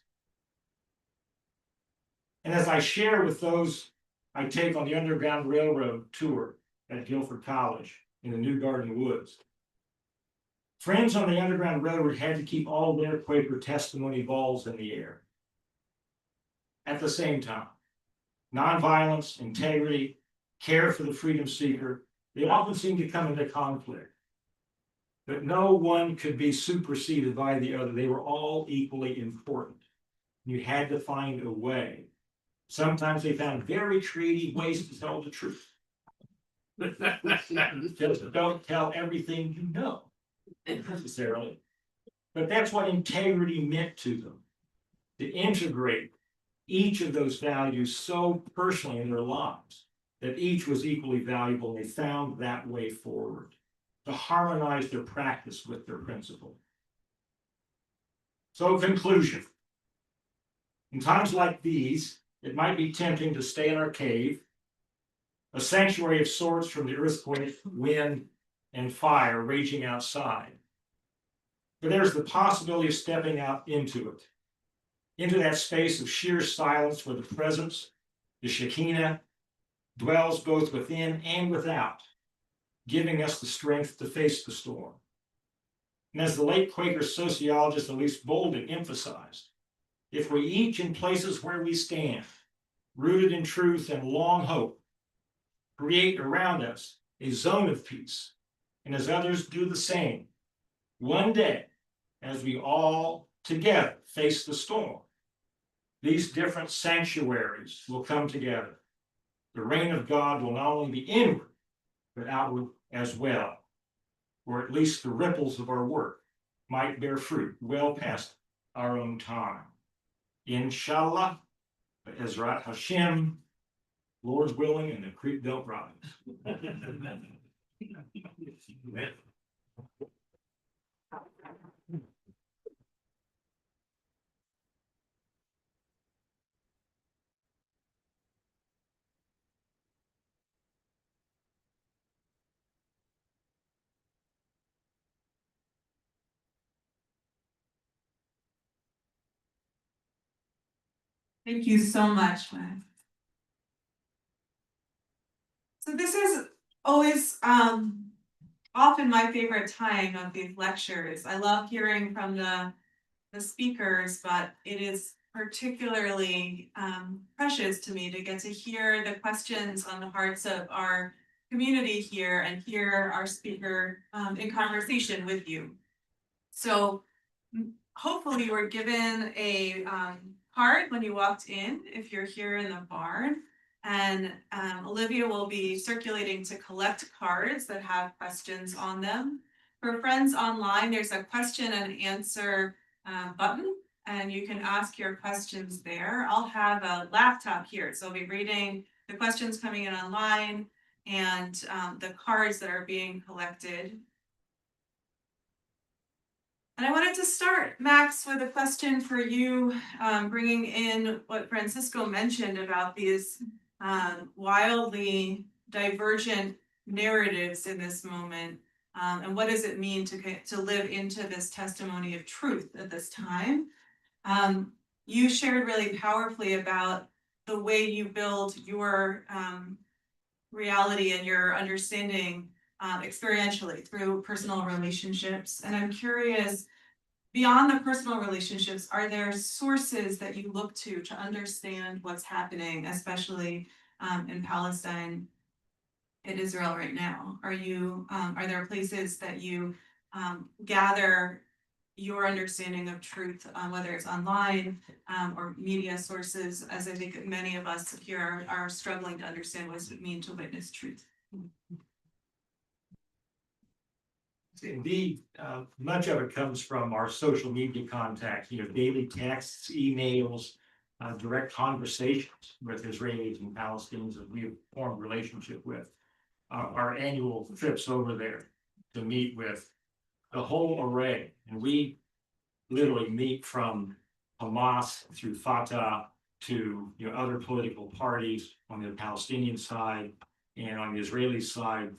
And as I share with those I take on the Underground Railroad tour at Guilford College in the New Garden Woods, friends on the Underground Railroad had to keep all their Quaker testimony balls in the air. At the same time, nonviolence, integrity, care for the freedom seeker, they often seem to come into conflict. But no one could be superseded by the other. They were all equally important. You had to find a way. Sometimes they found very creative ways to tell the truth. Just don't tell everything you know, necessarily. But that's what integrity meant to them, to integrate each of those values so personally in their lives that each was equally valuable. They found that way forward to harmonize their practice with their principle. So, conclusion. In times like these, it might be tempting to stay in our cave, a sanctuary of sorts from the earthquake, wind, and fire raging outside. But there's the possibility of stepping out into it, into that space of sheer silence where the presence, the Shekinah, dwells both within and without, giving us the strength to face the storm. And as the late Quaker sociologist Elise Bolden emphasized, if we each in places where we stand, rooted in truth and long hope, create around us a zone of peace, and as others do the same, one day, as we all together face the storm, these different sanctuaries will come together. The reign of God will not only be inward, but outward as well, or at least the ripples of our work might bear fruit well past our own time. Inshallah, Ezrat Hashem, Lord's willing, and the creek don't rise. Thank you so much, Max. So this is always often my favorite time of these lectures. I love hearing from the speakers, but it is particularly precious to me to get to hear the questions on the hearts of our community here and hear our speaker in conversation with you. So hopefully you were given a card when you walked in, if you're here in the barn. And Olivia will be circulating to collect cards that have questions on them. For friends online, there's a question and answer button, and you can ask your questions there. I'll have a laptop here, so I'll be reading the questions coming in online and the cards that are being collected. And I wanted to start, Max, with a question for you, bringing in what Francisco mentioned about these wildly divergent narratives in this moment. And what does it mean to live into this testimony of truth at this time? You shared really powerfully about the way you build your reality and your understanding experientially through personal relationships. And I'm curious, beyond the personal relationships, are there sources that you look to understand what's happening, especially in Palestine and Israel right now? Are there places that you gather your understanding of truth, whether it's online or media sources, as I think many of us here are struggling to understand what does it mean to witness truth? Indeed, much of it comes from our social media contact, daily texts, emails, direct conversations with Israelis and Palestinians that we have formed relationship with. Our annual trips over there to meet with the whole array, and we literally meet from Hamas through Fatah to other political parties on the Palestinian side, and on the Israeli side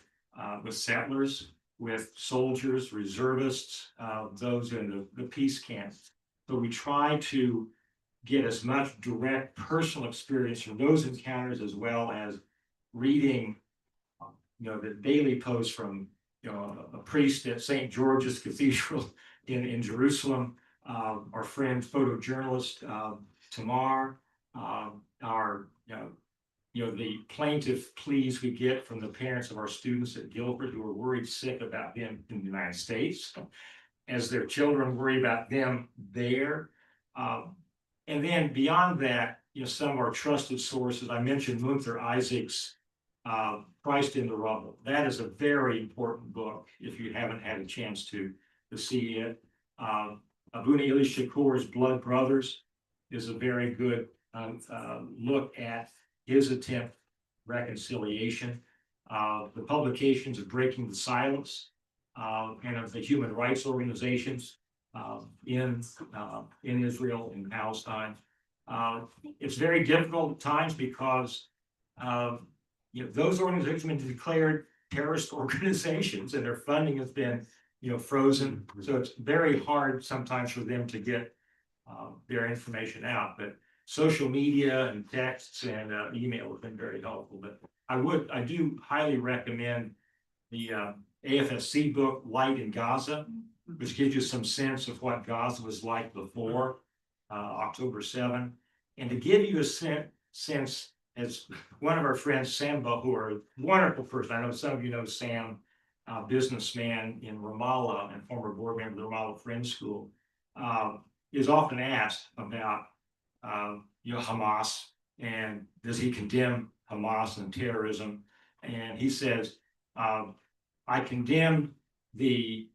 with settlers, with soldiers, reservists, those in the peace camps. So we try to get as much direct personal experience from those encounters, as well as reading the daily posts from a priest at St. George's Cathedral in Jerusalem, our friend photojournalist Tamar, our the plaintive pleas we get from the parents of our students at Gilbert who are worried sick about them in the United States, as their children worry about them there. And then beyond that, some of our trusted sources, I mentioned Munther Isaac's Christ in the Rubble. That is a very important book if you haven't had a chance to see it. Abuna Ili Shakur's Blood Brothers is a very good look at his attempt reconciliation. The publications of Breaking the Silence and of the human rights organizations in Israel and Palestine. It's very difficult at times because those organizations have been declared terrorist organizations and their funding has been frozen. So it's very hard sometimes for them to get their information out. But social media and texts and email have been very helpful. But I do highly recommend the AFSC book, Light in Gaza, which gives you some sense of what Gaza was like before October 7. And to give you a sense, as one of our friends, Sam Bahur, a wonderful person, I know some of you know Sam, businessman in Ramallah and former board member of the Ramallah Friends School, is often asked about Hamas and does he condemn Hamas and terrorism? And he says, I condemn the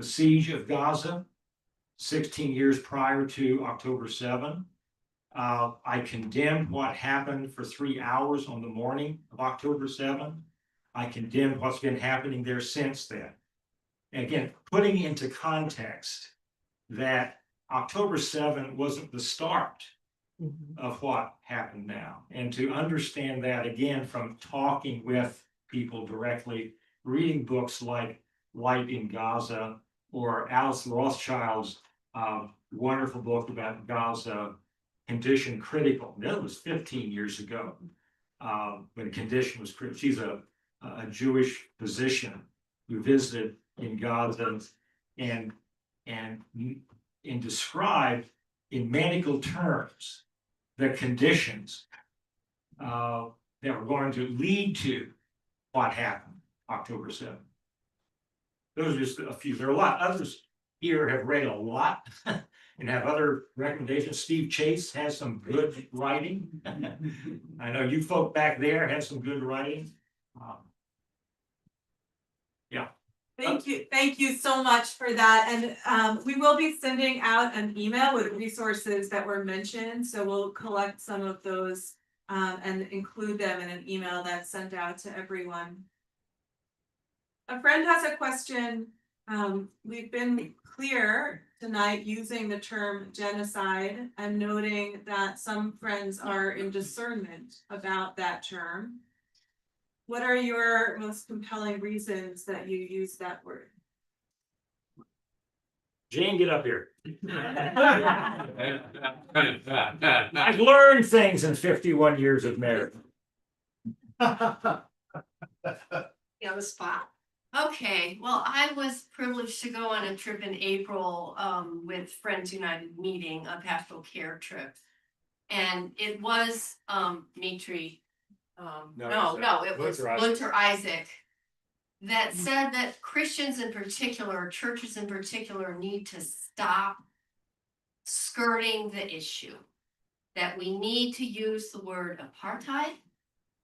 siege of Gaza 16 years prior to October 7. I condemn what happened for 3 hours on the morning of October 7. I condemn what's been happening there since then. And again, putting into context that October 7 wasn't the start of what happened now. And to understand that again from talking with people directly, reading books like Light in Gaza or Alice Rothschild's wonderful book about Gaza, Condition Critical. That was 15 years ago when Condition was critical. She's a Jewish physician who visited in Gaza and described in medical terms the conditions that were going to lead to what happened October 7th. Those are just a few. There are a lot. Others here have read a lot and have other recommendations. Steve Chase has some good writing. I know you folk back there have some good writing. Yeah. Thank you so much for that. And we will be sending out an email with resources that were mentioned. So we'll collect some of those and include them in an email that's sent out to everyone. A friend has a question. We've been clear tonight using the term genocide and noting that some friends are in discernment about that term. What are your most compelling reasons that you use that word? Jane, get up here. I've learned things in 51 years of marriage. On the spot. Okay, well, I was privileged to go on a trip in April with Friends United meeting, a pastoral care trip. And it was Mitri, it was Lunter Isaac that said that Christians in particular, churches in particular, need to stop skirting the issue. That we need to use the word apartheid,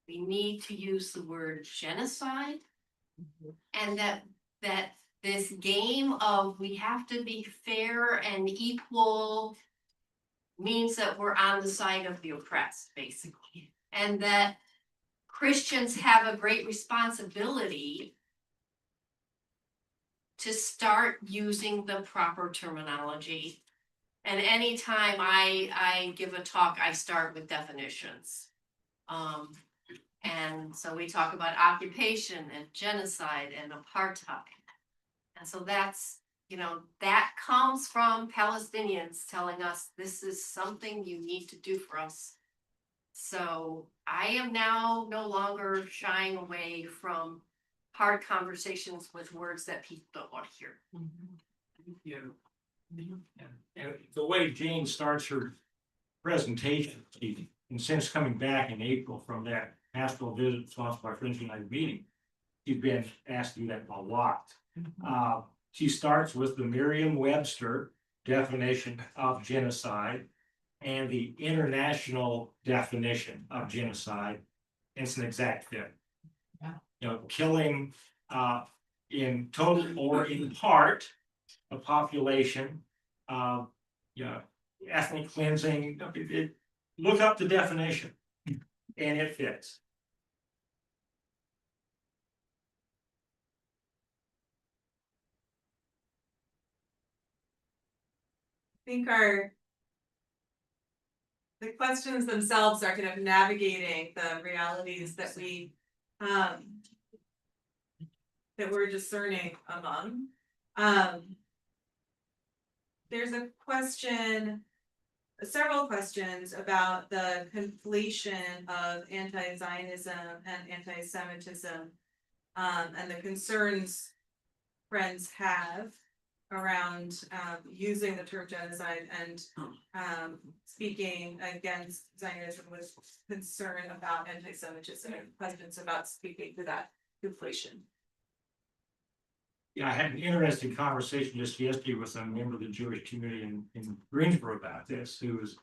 we need to use the word genocide, and that this game of we have to be fair and equal means that we're on the side of the oppressed, basically. And that Christians have a great responsibility to start using the proper terminology. And anytime I give a talk, I start with definitions. And so we talk about occupation and genocide and apartheid. And so that's, that comes from Palestinians telling us this is something you need to do for us. So I am now no longer shying away from hard conversations with words that people don't want to hear. And the way Jane starts her presentation, and since coming back in April from that pastoral visit sponsored by Friends United meeting, she's been asked to do that a lot. She starts with the Merriam-Webster definition of genocide and the international definition of genocide. It's an exact fit. Killing in total or in part a population, ethnic cleansing. Look up the definition, and it fits. I think the questions themselves are kind of navigating the realities that we're discerning among. There's a question, several questions about the conflation of anti-Zionism and anti-Semitism, and the concerns friends have around using the term genocide and speaking against Zionism with concern about anti-Semitism, and questions about speaking to that conflation. Yeah, I had an interesting conversation just yesterday with a member of the Jewish community in Greensboro about this, who was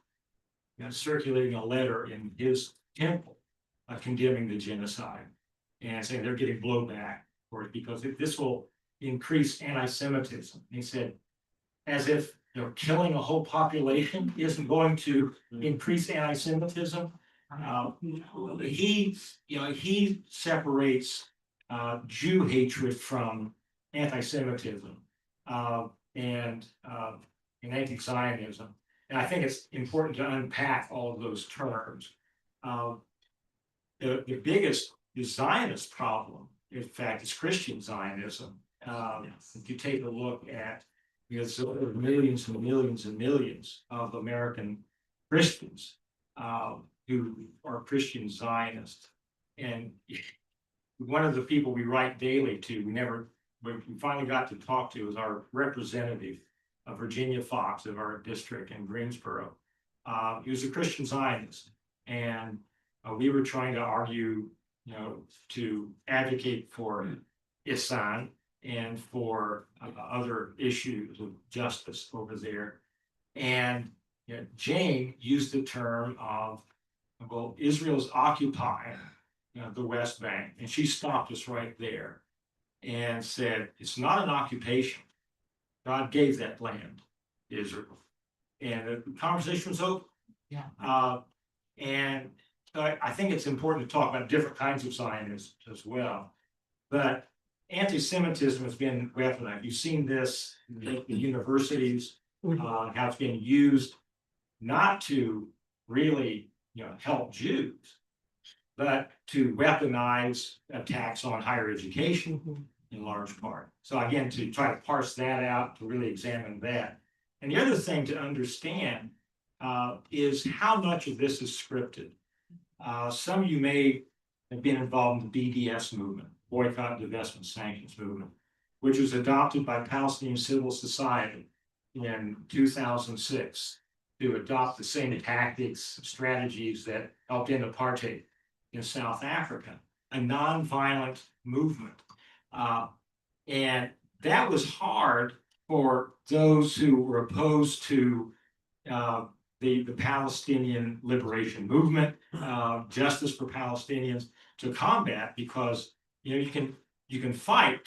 circulating a letter in his temple condemning the genocide and saying they're getting blowback for it because this will increase anti-Semitism. He said, as if killing a whole population isn't going to increase anti-Semitism. He separates Jew hatred from anti-Semitism and anti-Zionism. And I think it's important to unpack all of those terms. The biggest Zionist problem, in fact, is Christian Zionism. If you take a look at, so there are millions and millions and millions of American Christians who are Christian Zionists. And one of the people we write daily to, we finally got to talk to, is our representative, Virginia Fox of our district in Greensboro. He was a Christian Zionist, and we were trying to argue, to advocate for Isan and for other issues of justice over there. And Jane used the term of, well, Israel's occupying the West Bank, and she stopped us right there and said, it's not an occupation. God gave that land to Israel. And the conversation was over. And I think it's important to talk about different kinds of Zionism as well. But anti-Semitism has been weaponized. You've seen this in the universities, how it's been used not to really help Jews, but to weaponize attacks on higher education in large part. So again, to try to parse that out, to really examine that. And the other thing to understand is how much of this is scripted. Some of you may have been involved in the BDS movement, Boycott, Divestment, Sanctions movement, which was adopted by Palestinian civil society in 2006 to adopt the same tactics, strategies that helped end apartheid in South Africa, a nonviolent movement. And that was hard for those who were opposed to the Palestinian liberation movement, justice for Palestinians, to combat, because you can fight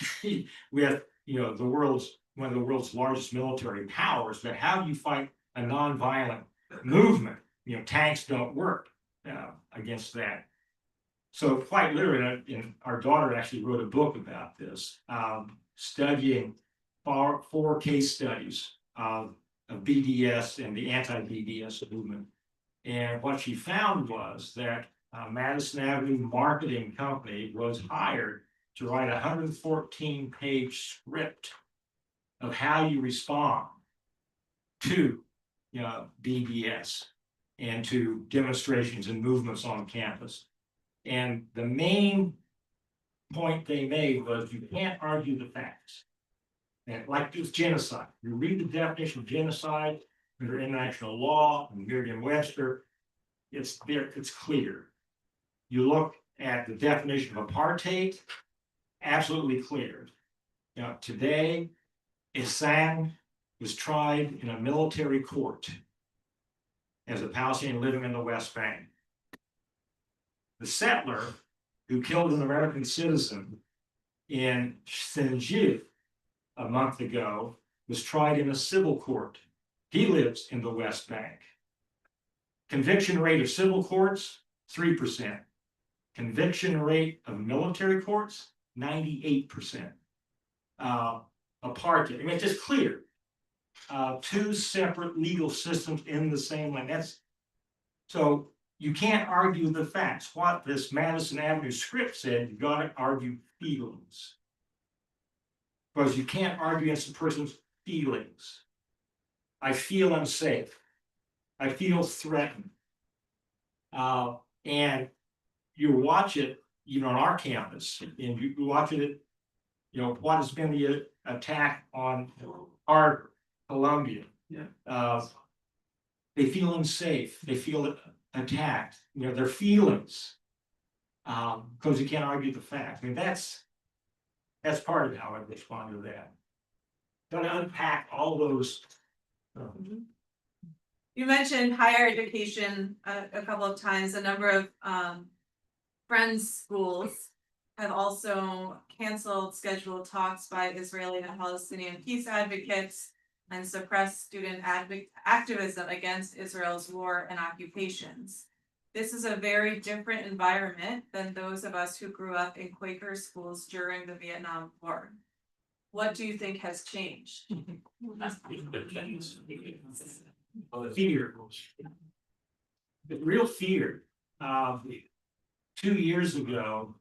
with one of the world's largest military powers, but how do you fight a nonviolent movement. Tanks don't work against that. So quite literally, our daughter actually wrote a book about this, studying four case studies of BDS and the anti-BDS movement. And what she found was that Madison Avenue Marketing Company was hired to write a 114-page script of how you respond to BDS and to demonstrations and movements on campus. And the main point they made was you can't argue the facts. And like with genocide, you read the definition of genocide under international law and Merriam-Webster, it's there, it's clear. You look at the definition of apartheid, absolutely clear. Today, Islam was tried in a military court as a Palestinian living in the West Bank. The settler who killed an American citizen in Sinjar a month ago was tried in a civil court. He lives in the West Bank. Conviction rate of civil courts, 3%. Conviction rate of military courts, 98%. Apartheid, I mean, it's just clear. Two separate legal systems in the same land. So you can't argue the facts. What this Madison Avenue script said, you got to argue feelings. Because you can't argue against a person's feelings. I feel unsafe. I feel threatened. And you watch it, on our campus, and you watch it, what has been the attack on our Columbia. Yeah. They feel unsafe. They feel attacked. Their feelings, because you can't argue the facts. I mean, that's part of how I respond to that. Got to unpack all those. You mentioned higher education a couple of times. A number of Friends schools have also canceled scheduled talks by Israeli and Palestinian peace advocates and suppressed student activism against Israel's war and occupations. This is a very different environment than those of us who grew up in Quaker schools during the Vietnam War. What do you think has changed? Fear. The real fear. 2 years ago,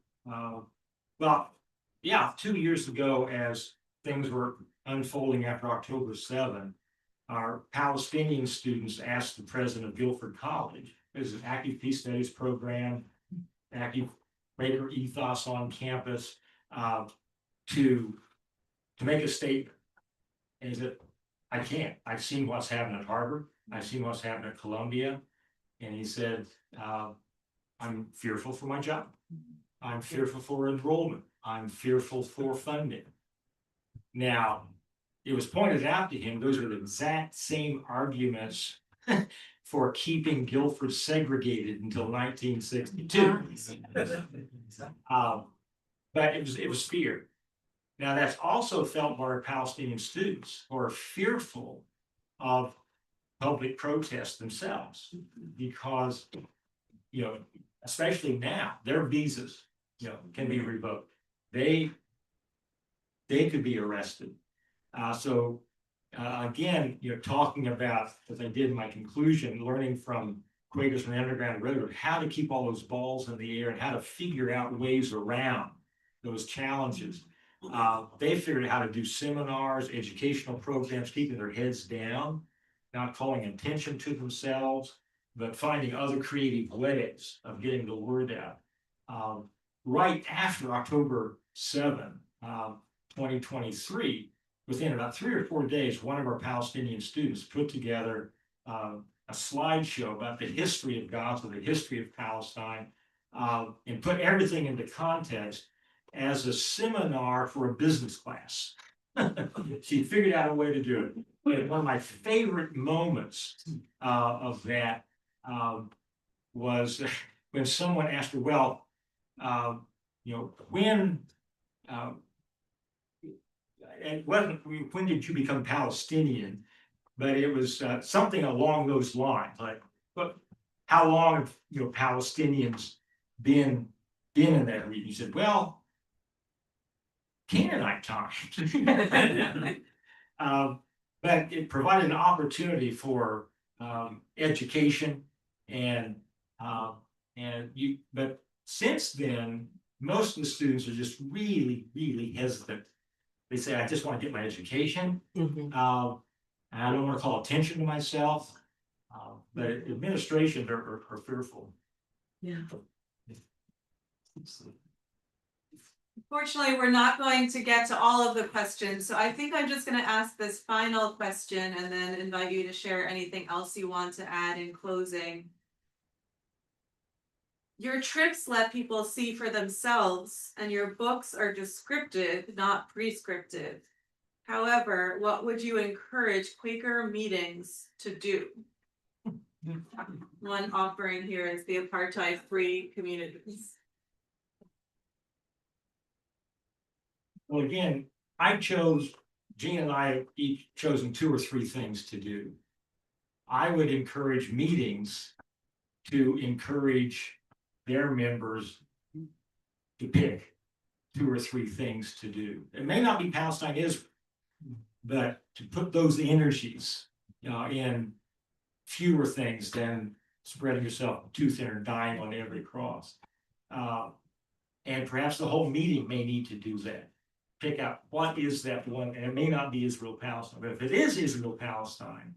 2 years ago, as things were unfolding after October 7, our Palestinian students asked the president of Guilford College, there's an active peace studies program, active Quaker ethos on campus, to make a statement. And he said, I can't. I've seen what's happened at Harvard. I've seen what's happened at Columbia. And he said, I'm fearful for my job. I'm fearful for enrollment. I'm fearful for funding. Now, it was pointed out to him, those are the exact same arguments for keeping Guilford segregated until 1962. But it was fear. Now, that's also felt by our Palestinian students who are fearful of public protests themselves, because, especially now, their visas, can be revoked. They could be arrested. Again, talking about, as I did in my conclusion, learning from Quakers from the Underground Railroad, how to keep all those balls in the air and how to figure out ways around those challenges. They figured out how to do seminars, educational programs, keeping their heads down, not calling attention to themselves, but finding other creative ways of getting the word out. Right after October 7, 2023, within about 3 or 4 days, one of our Palestinian students put together a slideshow about the history of Gaza, the history of Palestine, and put everything into context as a seminar for a business class. She figured out a way to do it. And one of my favorite moments of that was when someone asked her, well, when did you become Palestinian? but it was something along those lines, like, but how long have Palestinians been in that region? He said, well, Canaanite times. But it provided an opportunity for education and but since then, most of the students are just really hesitant. They say, I just want to get my education. I don't want to call attention to myself. But administrations are fearful. Yeah. Unfortunately, we're not going to get to all of the questions, so I think I'm just going to ask this final question and then invite you to share anything else you want to add in closing. Your trips let people see for themselves, and your books are descriptive, not prescriptive. However, what would you encourage Quaker meetings to do? One offering here is the apartheid-free communities. Well, again, Jean and I have each chosen 2 or 3 things to do. I would encourage meetings to encourage their members to pick 2 or 3 things to do. It may not be Palestine, Israel, but to put those energies in fewer things than spreading yourself too thin or dying on every cross. And perhaps the whole meeting may need to do that. Pick out what is that one, and it may not be Israel-Palestine, but if it is Israel-Palestine,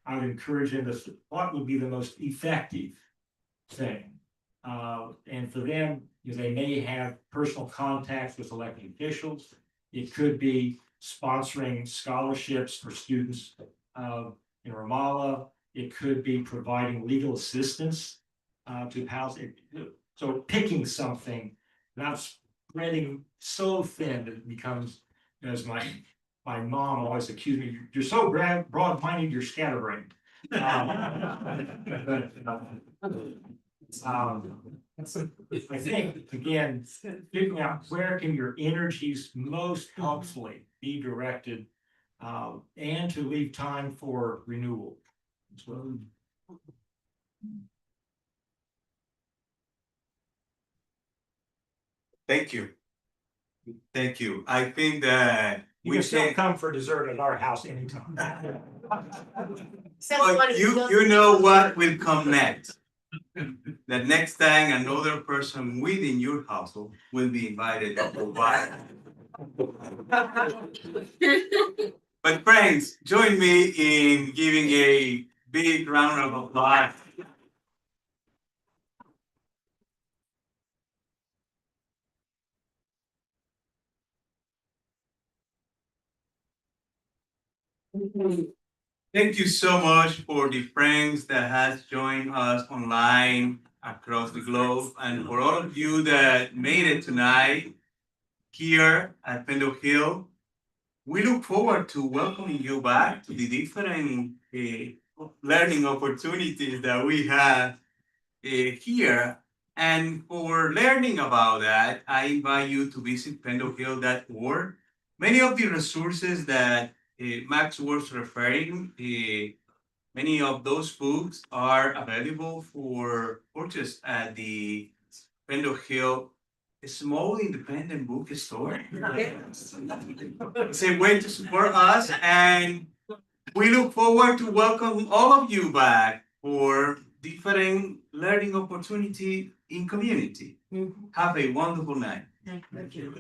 I would encourage them to what would be the most effective thing. And for them, they may have personal contacts with elected officials. It could be sponsoring scholarships for students in Ramallah. It could be providing legal assistance to Palestine. So picking something, not spreading so thin that it becomes, as my mom always accused me, you're so broad-minded, you're scatterbrained. I think, again, figuring out where can your energies most helpfully be directed, and to leave time for renewal as well. Thank you. Thank you. I think that You can still come for dessert at our house anytime. But you know what will come next. The next time another person within your household will be invited to provide. But friends, join me in giving a big round of applause. Thank you so much for the friends that has joined us online across the globe, and for all of you that made it tonight here at Pendle Hill. We look forward to welcoming you back to the different learning opportunities that we have here. And for learning about that, I invite you to visit pendlehill.org. Many of the resources that Max was referring, many of those books are available for purchase at the Pendle Hill small independent bookstore. It's a way to support us, and we look forward to welcome all of you back for different learning opportunity in community. Have a wonderful night. Thank you.